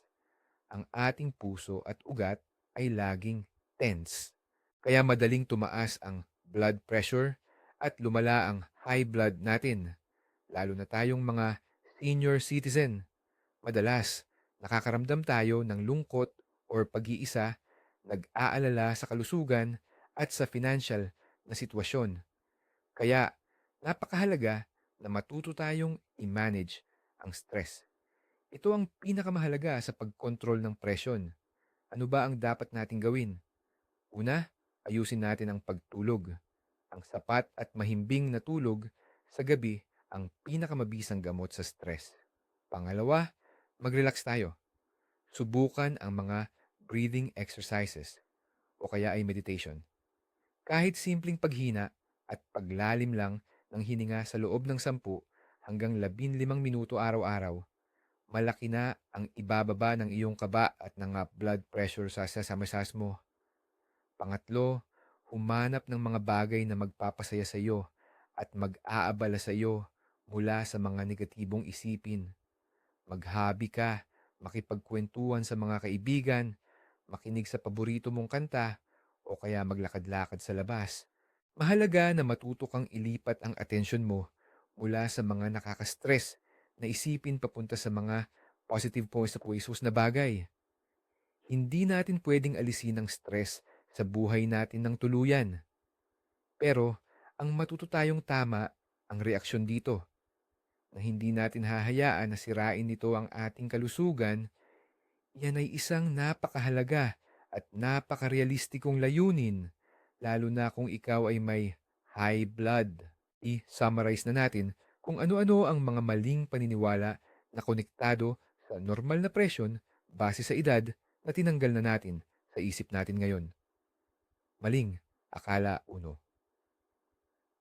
Ang ating puso at ugat ay laging tense. Kaya madaling tumaas ang blood pressure at lumala ang high blood natin, lalo na tayong mga senior citizen. Madalas, nakakaramdam tayo ng lungkot or pag-iisa, nag-aalala sa kalusugan at sa financial na sitwasyon. Kaya, napakahalaga na matuto tayong i-manage ang stress. Ito ang pinakamahalaga sa pagkontrol ng presyon. Ano ba ang dapat nating gawin? Una, ayusin natin ang pagtulog. Ang sapat at mahimbing na tulog sa gabi ang pinakamabisang gamot sa stress. Pangalawa, mag-relax tayo. Subukan ang mga breathing exercises o kaya ay meditation. Kahit simpleng paghina at paglalim lang ng hininga sa loob ng 10 hanggang 15 minuto araw-araw, malaki na ang ibababa ng iyong kaba at ng blood pressure sa sesamasas mo. Pangatlo, humanap ng mga bagay na magpapasaya sa iyo at mag-aabala sa iyo mula sa mga negatibong isipin. Maghabi ka, makipagkwentuhan sa mga kaibigan, makinig sa paborito mong kanta, o kaya maglakad-lakad sa labas. Mahalaga na matuto kang ilipat ang atensyon mo mula sa mga nakaka-stress na isipin papunta sa mga positive points na bagay. Hindi natin pwedeng alisin ang stress sa buhay natin ng tuluyan. Pero, ang matuto tayong tama ang reaksyon dito, na hindi natin hahayaan na sirain nito ang ating kalusugan, yan ay isang napakahalaga at napakarealistikong layunin, lalo na kung ikaw ay may high blood. I-summarize na natin kung ano-ano ang mga maling paniniwala na konektado sa normal na presyon base sa edad na tinanggal na natin sa isip natin ngayon. Maling, akala uno.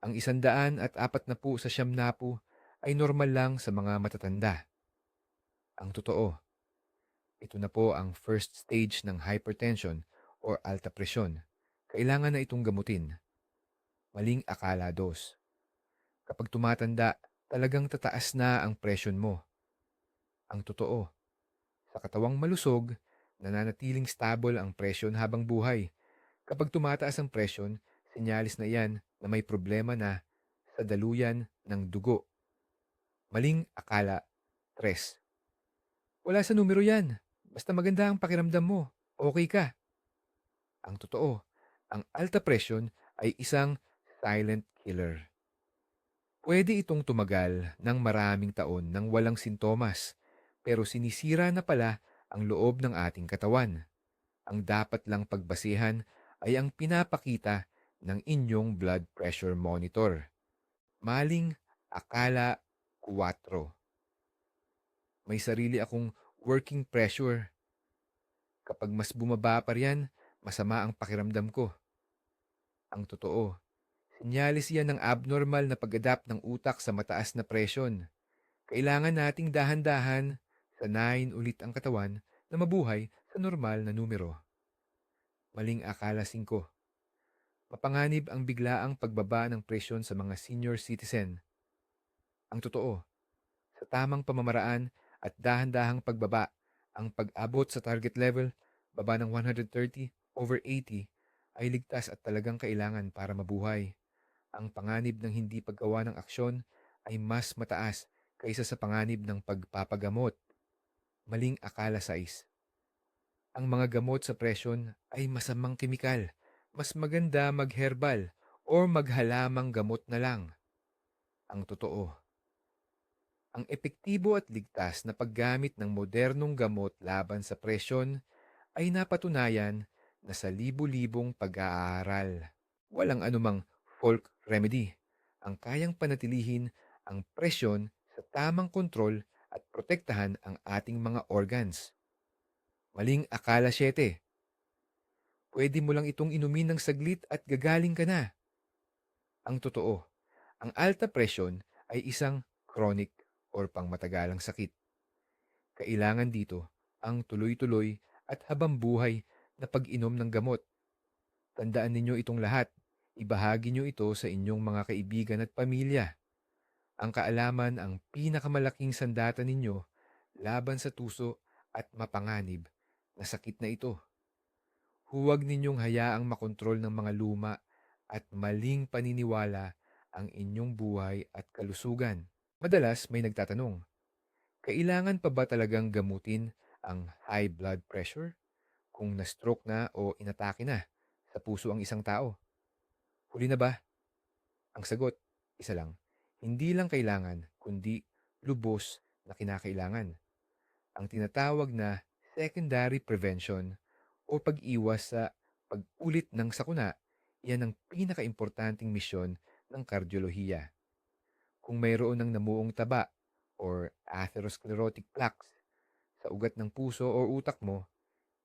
Ang 140 sa siyamnapu ay normal lang sa mga matatanda. Ang totoo, ito na po ang first stage ng hypertension or alta presyon. Kailangan na itong gamutin. Maling akala dos. Kapag tumatanda, talagang tataas na ang presyon mo. Ang totoo, sa katawang malusog, nananatiling stable ang presyon habang buhay. Kapag tumataas ang presyon, senyalis na iyan na may problema na sa daluyan ng dugo. Maling akala, 3. Wala sa numero yan. Basta maganda ang pakiramdam mo. Okay ka. Ang totoo, ang alta presyon ay isang silent killer. Pwede itong tumagal ng maraming taon ng walang sintomas, pero sinisira na pala ang loob ng ating katawan. Ang dapat lang pagbasihan ay ang pinapakita ng inyong blood pressure monitor. Maling akala 4. May sarili akong working pressure. Kapag mas bumaba pa riyan, masama ang pakiramdam ko. Ang totoo, sinyalis yan ng abnormal na pag-adapt ng utak sa mataas na presyon. Kailangan nating dahan-dahan, sanayin ulit ang katawan na mabuhay sa normal na numero. Maling akala 5. Mapanganib ang biglaang pagbaba ng presyon sa mga senior citizen. Ang totoo, sa tamang pamamaraan at dahan-dahang pagbaba, ang pag-abot sa target level, baba ng 130/80, ay ligtas at talagang kailangan para mabuhay. Ang panganib ng hindi paggawa ng aksyon ay mas mataas kaysa sa panganib ng pagpapagamot. Maling akala 6. Ang mga gamot sa presyon ay masamang kemikal. Mas maganda mag-herbal o maghalamang gamot na lang. Ang totoo, ang epektibo at ligtas na paggamit ng modernong gamot laban sa presyon ay napatunayan na sa libu-libong pag-aaral. Walang anumang folk remedy ang kayang panatilihin ang presyon sa tamang kontrol at protektahan ang ating mga organs. Maling akala 7. Pwede mo lang itong inumin ng saglit at gagaling ka na. Ang totoo, ang alta presyon ay isang chronic or pangmatagalang sakit. Kailangan dito ang tuloy-tuloy at habang-buhay na pag-inom ng gamot. Tandaan ninyo itong lahat. Ibahagi nyo ito sa inyong mga kaibigan at pamilya. Ang kaalaman ang pinakamalaking sandata ninyo laban sa tuso at mapanganib na sakit na ito. Huwag ninyong hayaang makontrol ng mga luma at maling paniniwala ang inyong buhay at kalusugan. Madalas may nagtatanong, kailangan pa ba talagang gamutin ang high blood pressure kung na-stroke na o inatake na sa puso ang isang tao? Huli na ba? Ang sagot, isa lang. Hindi lang kailangan, kundi lubos na kinakailangan. Ang tinatawag na secondary prevention o pag-iwas sa pag-ulit ng sakuna, yan ang pinakaimportanting misyon ng kardiolohiya. Kung mayroon ng namuong taba or atherosclerotic plaques sa ugat ng puso o utak mo,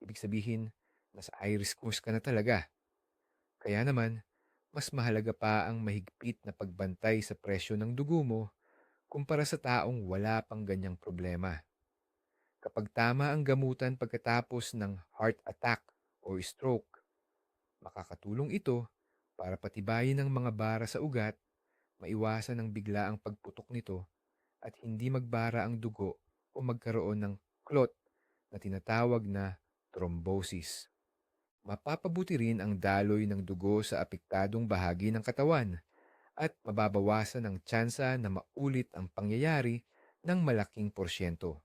ibig sabihin, nasa high risk ka na talaga. Kaya naman, mas mahalaga pa ang mahigpit na pagbantay sa presyo ng dugo mo kumpara sa taong wala pang ganyang problema. Kapag tama ang gamutan pagkatapos ng heart attack o stroke, makakatulong ito para patibayin ang mga bara sa ugat, maiwasan ang biglaang pagputok nito at hindi magbara ang dugo o magkaroon ng clot na tinatawag na thrombosis. Mapapabuti rin ang daloy ng dugo sa apektadong bahagi ng katawan at mababawasan ang tsansa na maulit ang pangyayari ng malaking porsyento.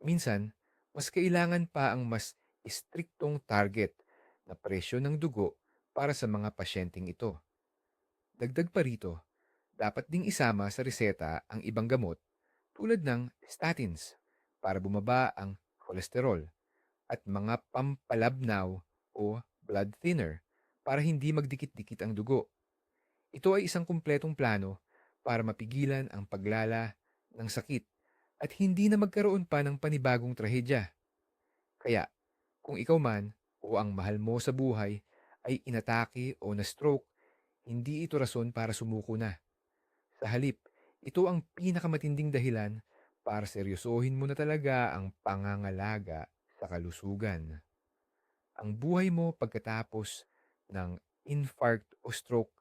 Minsan, mas kailangan pa ang mas istriktong target na presyo ng dugo para sa mga pasyenteng ito. Dagdag pa rito, dapat ding isama sa reseta ang ibang gamot tulad ng statins para bumaba ang kolesterol at mga pampalabnaw o blood thinner para hindi magdikit-dikit ang dugo. Ito ay isang kumpletong plano para mapigilan ang paglala ng sakit at hindi na magkaroon pa ng panibagong trahedya. Kaya, kung ikaw man o ang mahal mo sa buhay ay inatake o na-stroke, hindi ito rason para sumuko na. Sa halip, ito ang pinakamatinding dahilan para seryosohin mo na talaga ang pangangalaga sa kalusugan. Ang buhay mo pagkatapos ng infarct o stroke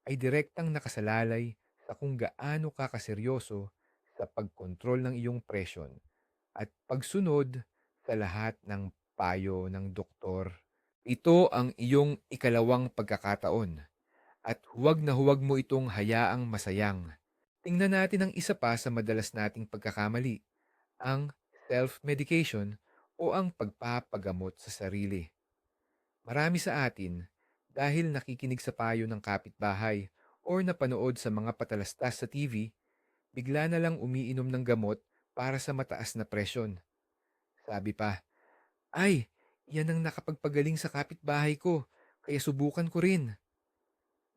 ay direktang nakasalalay sa kung gaano ka kaseryoso sa pagkontrol ng iyong presyon at pagsunod sa lahat ng payo ng doktor. Ito ang iyong ikalawang pagkakataon at huwag na huwag mo itong hayaang masayang. Tingnan natin ang isa pa sa madalas nating pagkakamali, ang self-medication o ang pagpapagamot sa sarili. Marami sa atin, dahil nakikinig sa payo ng kapitbahay or napanood sa mga patalastas sa TV, bigla na lang umiinom ng gamot para sa mataas na presyon. Sabi pa, "Ay, yan ang nakapagpagaling sa kapitbahay ko, kaya subukan ko rin."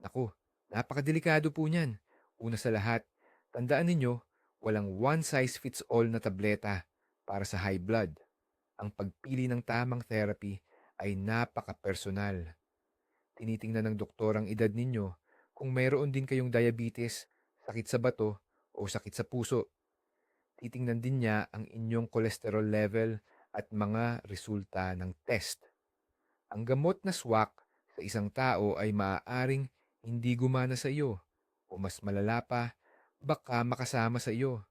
Naku, napakadelikado po niyan. Una sa lahat, tandaan ninyo, walang one-size-fits-all na tableta para sa high blood. Ang pagpili ng tamang therapy ay napaka-personal. Tinitingnan ng doktor ang edad ninyo, kung mayroon din kayong diabetes, sakit sa bato, o sakit sa puso. Titingnan din niya ang inyong cholesterol level at mga resulta ng test. Ang gamot na swak sa isang tao ay maaaring hindi gumana sa iyo o mas malala pa, baka makasama sa iyo.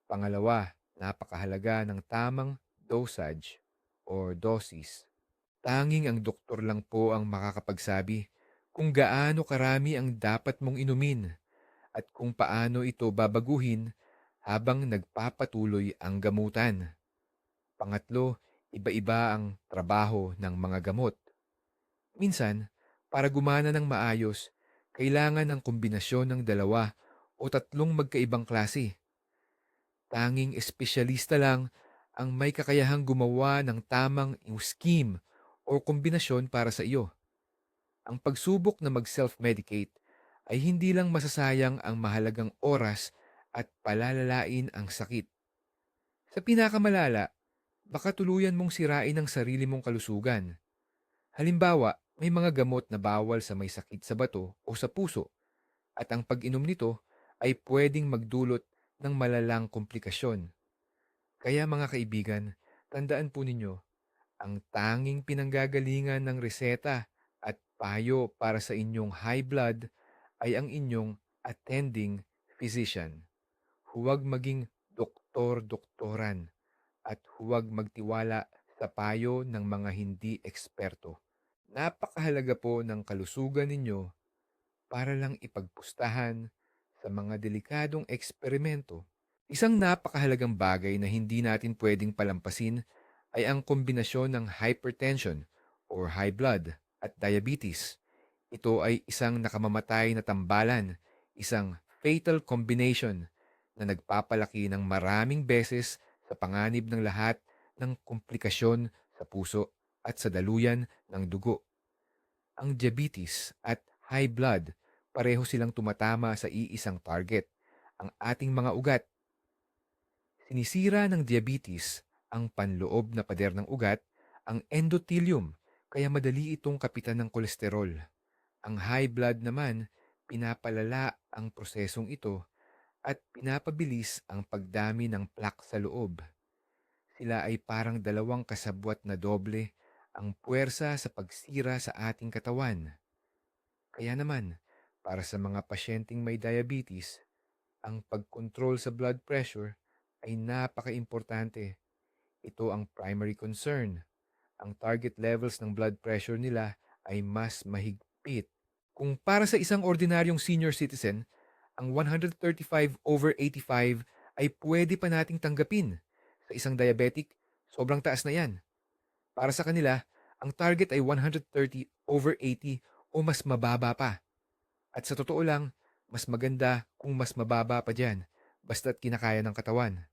Pangalawa, napakahalaga ng tamang dosage or dosis. Tanging ang doktor lang po ang makakapagsabi kung gaano karami ang dapat mong inumin at kung paano ito babaguhin habang nagpapatuloy ang gamutan. Pangatlo, iba-iba ang trabaho ng mga gamot. Minsan, para gumana ng maayos, kailangan ng kombinasyon ng dalawa o tatlong magkaibang klase. Tanging espesyalista lang ang may kakayahang gumawa ng tamang scheme o kombinasyon para sa iyo. Ang pagsubok na mag-self-medicate ay hindi lang masasayang ang mahalagang oras at palalalain ang sakit. Sa pinakamalala, baka tuluyan mong sirain ang sarili mong kalusugan. Halimbawa, may mga gamot na bawal sa may sakit sa bato o sa puso at ang pag-inom nito ay pwedeng magdulot ng malalang komplikasyon. Kaya mga kaibigan, tandaan po ninyo, ang tanging pinanggagalingan ng reseta at payo para sa inyong high blood ay ang inyong attending physician. Huwag maging doktor-doktoran at huwag magtiwala sa payo ng mga hindi eksperto. Napakahalaga po ng kalusugan ninyo para lang ipagpustahan sa mga delikadong eksperimento. Isang napakahalagang bagay na hindi natin pwedeng palampasin ay ang kombinasyon ng hypertension or high blood at diabetes. Ito ay isang nakamamatay na tambalan, isang fatal combination na nagpapalaki ng maraming beses sa panganib ng lahat ng komplikasyon sa puso at sa daluyan ng dugo. Ang diabetes at high blood, pareho silang tumatama sa iisang target, ang ating mga ugat. Sinisira ng diabetes ang panloob na pader ng ugat, ang endothelium, kaya madali itong kapitan ng kolesterol. Ang high blood naman, pinapalala ang prosesong ito at pinapabilis ang pagdami ng plaque sa loob. Sila ay parang dalawang kasabwat na doble ang puwersa sa pagsira sa ating katawan. Kaya naman, para sa mga pasyenteng may diabetes, ang pagkontrol sa blood pressure ay napaka-importante. Ito ang primary concern. Ang target levels ng blood pressure nila ay mas mahigpit. Kung para sa isang ordinaryong senior citizen, ang 135/85 ay pwede pa nating tanggapin. Sa isang diabetic, sobrang taas na yan. Para sa kanila, ang target ay 130/80 o mas mababa pa. At sa totoo lang, mas maganda kung mas mababa pa dyan, basta't kinakaya ng katawan.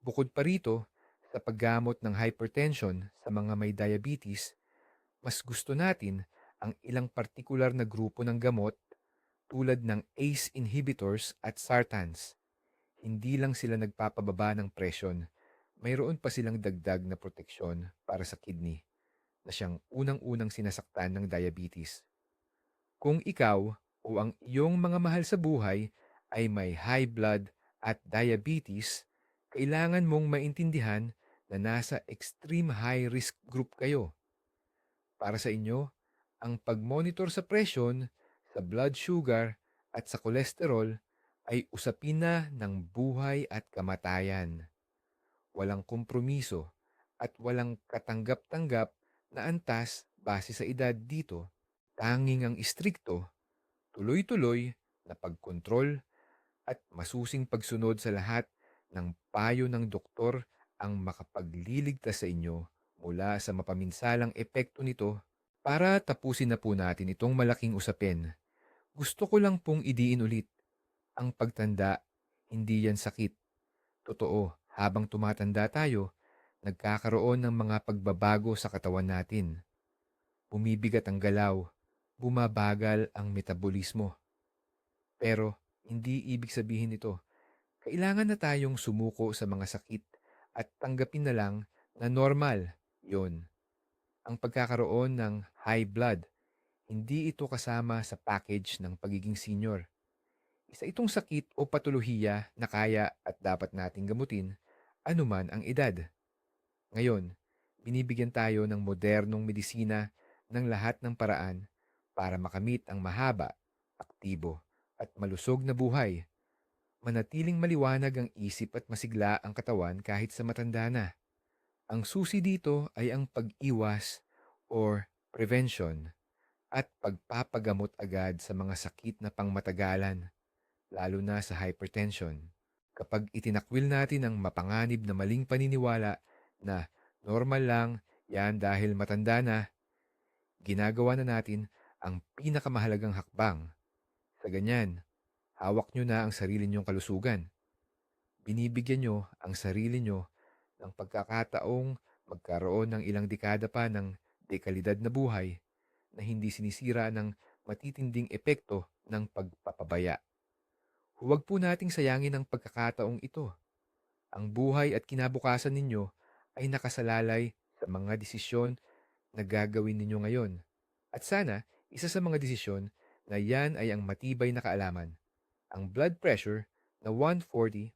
Bukod pa rito, sa paggamot ng hypertension sa mga may diabetes, mas gusto natin ang ilang partikular na grupo ng gamot tulad ng ACE inhibitors at sartans. Hindi lang sila nagpapababa ng presyon, mayroon pa silang dagdag na proteksyon para sa kidney na siyang unang-unang sinasaktan ng diabetes. Kung ikaw o ang iyong mga mahal sa buhay ay may high blood at diabetes, kailangan mong maintindihan na nasa extreme high risk group kayo. Para sa inyo, ang pag-monitor sa presyon, sa blood sugar at sa kolesterol ay usapin na ng buhay at kamatayan. Walang kompromiso at walang katanggap-tanggap na antas base sa edad dito. Tanging ang istrikto, tuloy-tuloy na pagkontrol at masusing pagsunod sa lahat ng payo ng doktor ang makapagliligtas sa inyo mula sa mapaminsalang epekto nito. Para tapusin na po natin itong malaking usapin, Gusto ko lang pong idiin ulit, ang pagtanda, hindi yan sakit. Totoo, habang tumatanda tayo, nagkakaroon ng mga pagbabago sa katawan natin. Bumibigat ang galaw, bumabagal ang metabolismo. Pero hindi ibig sabihin nito, kailangan na tayong sumuko sa mga sakit at tanggapin na lang na normal yon. Ang pagkakaroon ng high blood, hindi ito kasama sa package ng pagiging senior. Isa itong sakit o patolohiya na kaya at dapat nating gamutin anuman ang edad. Ngayon, binibigyan tayo ng modernong medisina ng lahat ng paraan para makamit ang mahaba, aktibo, at malusog na buhay. Manatiling maliwanag ang isip at masigla ang katawan kahit sa matanda na. Ang susi dito ay ang pag-iwas or prevention at pagpapagamot agad sa mga sakit na pangmatagalan, lalo na sa hypertension. Kapag itinakwil natin ang mapanganib na maling paniniwala na normal lang yan dahil matanda na, ginagawa na natin ang pinakamahalagang hakbang. Sa ganyan, hawak nyo na ang sarili nyong kalusugan. Binibigyan nyo ang sarili nyo ng pagkakataong magkaroon ng ilang dekada pa ng dekalidad na buhay na hindi sinisira ng matitinding epekto ng pagpapabaya. Huwag po nating sayangin ang pagkakataong ito. Ang buhay at kinabukasan ninyo ay nakasalalay sa mga desisyon na gagawin ninyo ngayon. At sana, isa sa mga desisyon na yan ay ang matibay na kaalaman. Ang blood pressure na 140/90,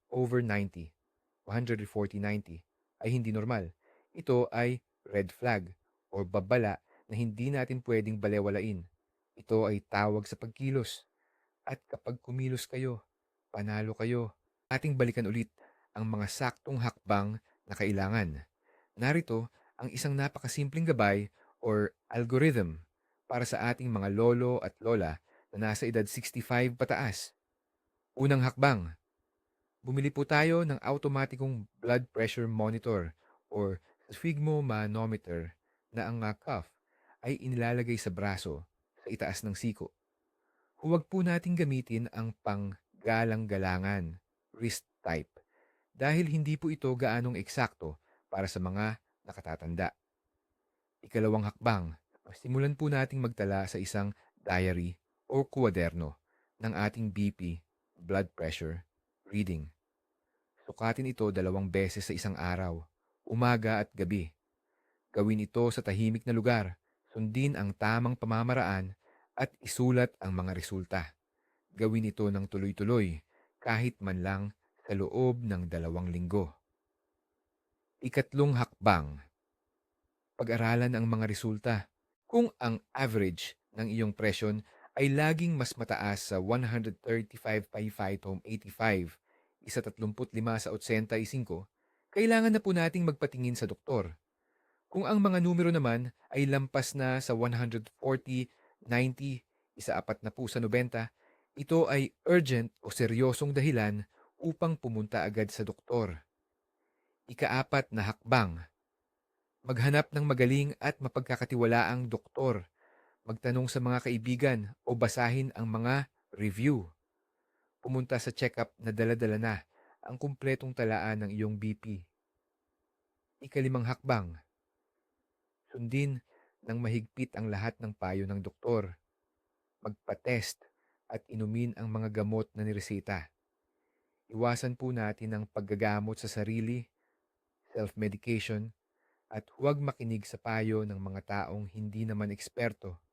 140/90, ay hindi normal. Ito ay red flag o babala na hindi natin pwedeng balewalain. Ito ay tawag sa pagkilos. At kapag kumilos kayo, panalo kayo. Ating balikan ulit ang mga saktong hakbang na kailangan. Narito ang isang napakasimpleng gabay or algorithm para sa ating mga lolo at lola na nasa edad 65 pataas. Unang hakbang, bumili po tayo ng automatikong blood pressure monitor or sphygmomanometer na ang cuff ay inilalagay sa braso sa itaas ng siko. Huwag po nating gamitin ang panggalang-galangan, wrist type, dahil hindi po ito gaanong eksakto para sa mga nakatatanda. Ikalawang hakbang, simulan po nating magtala sa isang diary o kuwaderno ng ating BP, blood pressure, reading. Sukatin ito 2 beses sa isang araw, umaga at gabi. Gawin ito sa tahimik na lugar, sundin ang tamang pamamaraan at isulat ang mga resulta. Gawin ito ng tuloy-tuloy, kahit man lang sa loob ng 2 linggo. Ikatlong hakbang, pag-aralan ang mga resulta. Kung ang average ng iyong presyon ay laging mas mataas sa 135/85, 135/85, kailangan na po nating magpatingin sa doktor. Kung ang mga numero naman ay lampas na sa 140/90, 140/90, ito ay urgent o seryosong dahilan upang pumunta agad sa doktor. Ikaapat na hakbang, maghanap ng magaling at mapagkakatiwalaang doktor. Magtanong sa mga kaibigan o basahin ang mga review. Pumunta sa check-up na dala-dala na ang kumpletong talaan ng iyong BP. Ikalimang hakbang, sundin ng mahigpit ang lahat ng payo ng doktor. Magpa-test at inumin ang mga gamot na nireseta. Iwasan po natin ang paggagamot sa sarili, self-medication, at huwag makinig sa payo ng mga taong hindi naman eksperto.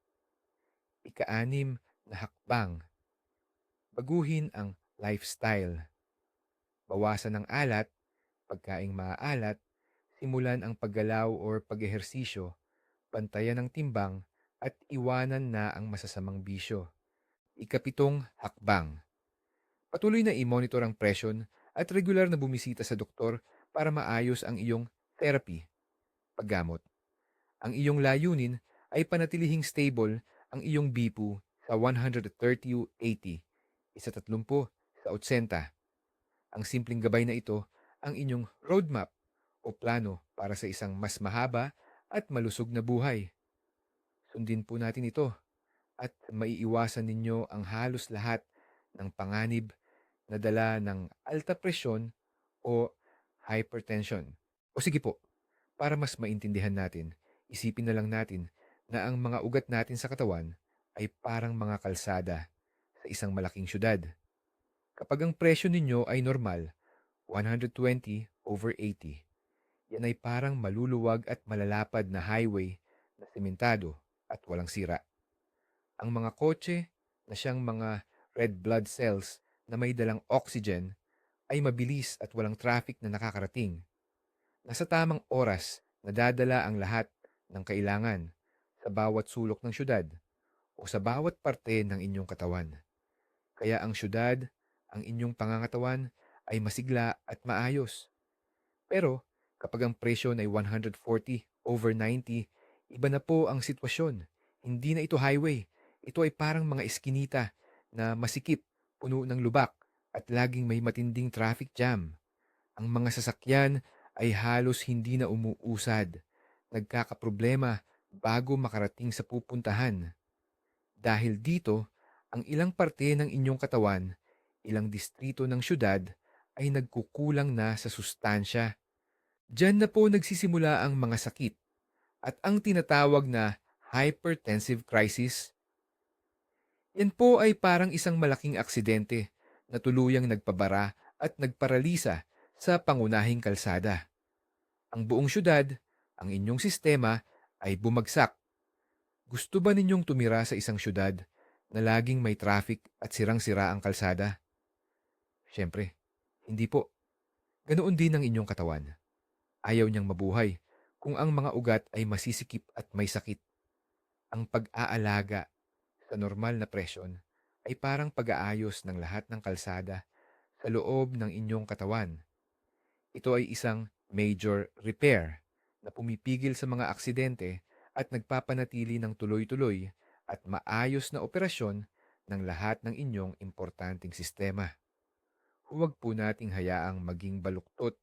Ika-anim na hakbang, baguhin ang lifestyle. Bawasan ang alat, pagkaing maaalat, simulan ang paggalaw o pag-ehersisyo, bantayan ang timbang, at iwanan na ang masasamang bisyo. Ikapitong hakbang, patuloy na i-monitor ang presyon at regular na bumisita sa doktor para maayos ang iyong therapy, paggamot. Ang iyong layunin ay panatilihing stable ang iyong BPU sa 130/80, 130/80. Ang simpleng gabay na ito ang inyong roadmap o plano para sa isang mas mahaba at malusog na buhay. Sundin po natin ito. at maiiwasan ninyo ang halos lahat ng panganib na dala ng alta presyon o hypertension. O sige po, para mas maintindihan natin, isipin na lang natin na ang mga ugat natin sa katawan ay parang mga kalsada sa isang malaking syudad. Kapag ang presyo ninyo ay normal, 120/80, yan ay parang maluluwag at malalapad na highway na sementado at walang sira. Ang mga kotse na siyang mga red blood cells na may dalang oxygen ay mabilis at walang traffic na nakakarating. Nasa tamang oras nadadala ang lahat ng kailangan sa bawat sulok ng syudad o sa bawat parte ng inyong katawan. Kaya ang syudad, ang inyong pangangatawan ay masigla at maayos. Pero kapag ang presyon ay 140/90, iba na po ang sitwasyon. Hindi na ito highway. Ito ay parang mga eskinita na masikip, puno ng lubak, at laging may matinding traffic jam. Ang mga sasakyan ay halos hindi na umuusad. Nagkakaproblema bago makarating sa pupuntahan. Dahil dito, ang ilang parte ng inyong katawan, ilang distrito ng syudad ay nagkukulang na sa sustansya. Diyan na po nagsisimula ang mga sakit at ang tinatawag na hypertensive crisis. Yan po ay parang isang malaking aksidente na tuluyang nagpabara at nagparalisa sa pangunahing kalsada. Ang buong syudad, ang inyong sistema ay bumagsak. Gusto ba ninyong tumira sa isang syudad na laging may traffic at sirang-sira ang kalsada? Siyempre, hindi po. Ganoon din ang inyong katawan. Ayaw niyang mabuhay kung ang mga ugat ay masisikip at may sakit. Ang pag-aalaga sa normal na presyon ay parang pag-aayos ng lahat ng kalsada sa loob ng inyong katawan. Ito ay isang major repair na pumipigil sa mga aksidente at nagpapanatili ng tuloy-tuloy at maayos na operasyon ng lahat ng inyong importanteng sistema. Huwag po nating hayaang maging baluktot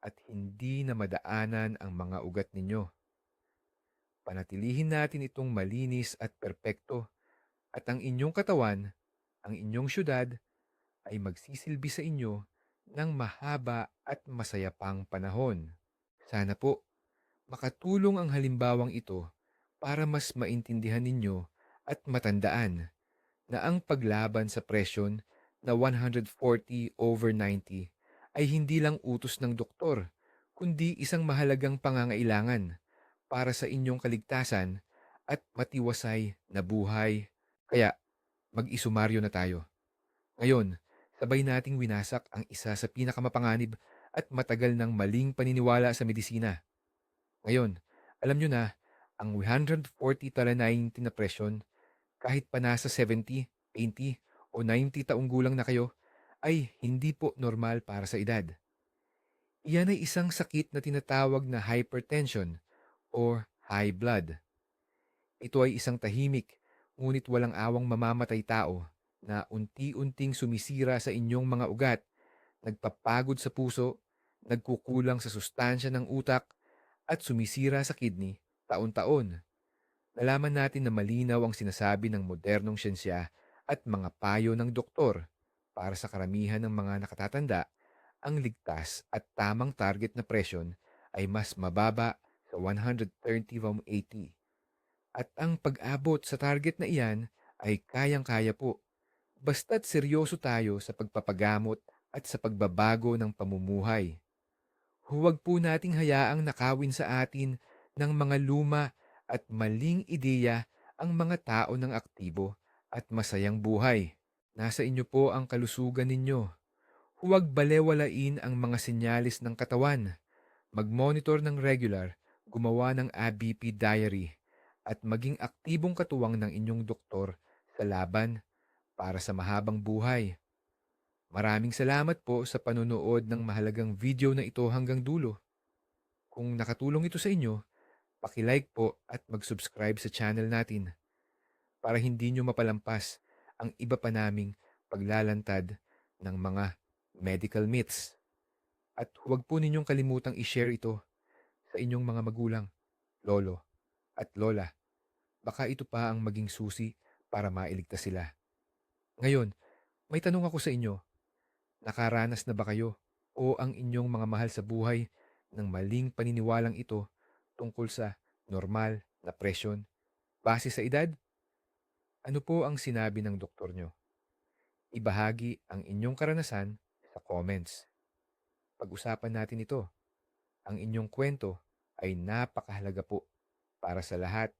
at hindi na madaanan ang mga ugat ninyo. Panatilihin natin itong malinis at perpekto at ang inyong katawan, ang inyong syudad, ay magsisilbi sa inyo ng mahaba at masaya pang panahon. Sana po makatulong ang halimbawang ito para mas maintindihan ninyo at matandaan na ang paglaban sa presyon na 140/90 ay hindi lang utos ng doktor, kundi isang mahalagang pangangailangan para sa inyong kaligtasan at matiwasay na buhay. Kaya mag-isumaryo na tayo. Ngayon, sabay nating winasak ang isa sa pinakamapanganib at matagal ng maling paniniwala sa medisina. Ngayon, alam nyo na, ang 140/90 na presyon, kahit pa nasa 70, 80 o 90 taong gulang na kayo, ay hindi po normal para sa edad. Iyan ay isang sakit na tinatawag na hypertension or high blood. Ito ay isang tahimik, ngunit walang awang mamamatay tao na unti-unting sumisira sa inyong mga ugat, nagpapagod sa puso, nagkukulang sa sustansya ng utak, at sumisira sa kidney taon-taon. Nalaman natin na malinaw ang sinasabi ng modernong siyensya at mga payo ng doktor para sa karamihan ng mga nakatatanda, ang ligtas at tamang target na presyon ay mas mababa sa 130/80. At ang pag-abot sa target na iyan ay kayang-kaya po. Basta't seryoso tayo sa pagpapagamot at sa pagbabago ng pamumuhay. Huwag po nating hayaang nakawin sa atin ng mga luma at maling ideya ang mga tao ng aktibo at masayang buhay. Nasa inyo po ang kalusugan ninyo. Huwag balewalain ang mga senyalis ng katawan. Mag-monitor ng regular, gumawa ng ABP diary, at maging aktibong katuwang ng inyong doktor sa laban para sa mahabang buhay. Maraming salamat po sa panonood ng mahalagang video na ito hanggang dulo. Kung nakatulong ito sa inyo, paki-like po at mag-subscribe sa channel natin para hindi nyo mapalampas ang iba pa naming paglalantad ng mga medical myths. At huwag po ninyong kalimutang i-share ito sa inyong mga magulang, lolo at lola. Baka ito pa ang maging susi para mailigtas sila. Ngayon, may tanong ako sa inyo. Nakaranas na ba kayo o ang inyong mga mahal sa buhay ng maling paniniwalang ito tungkol sa normal na presyon base sa edad? Ano po ang sinabi ng doktor nyo? Ibahagi ang inyong karanasan sa comments. Pag-usapan natin ito. Ang inyong kwento ay napakahalaga po para sa lahat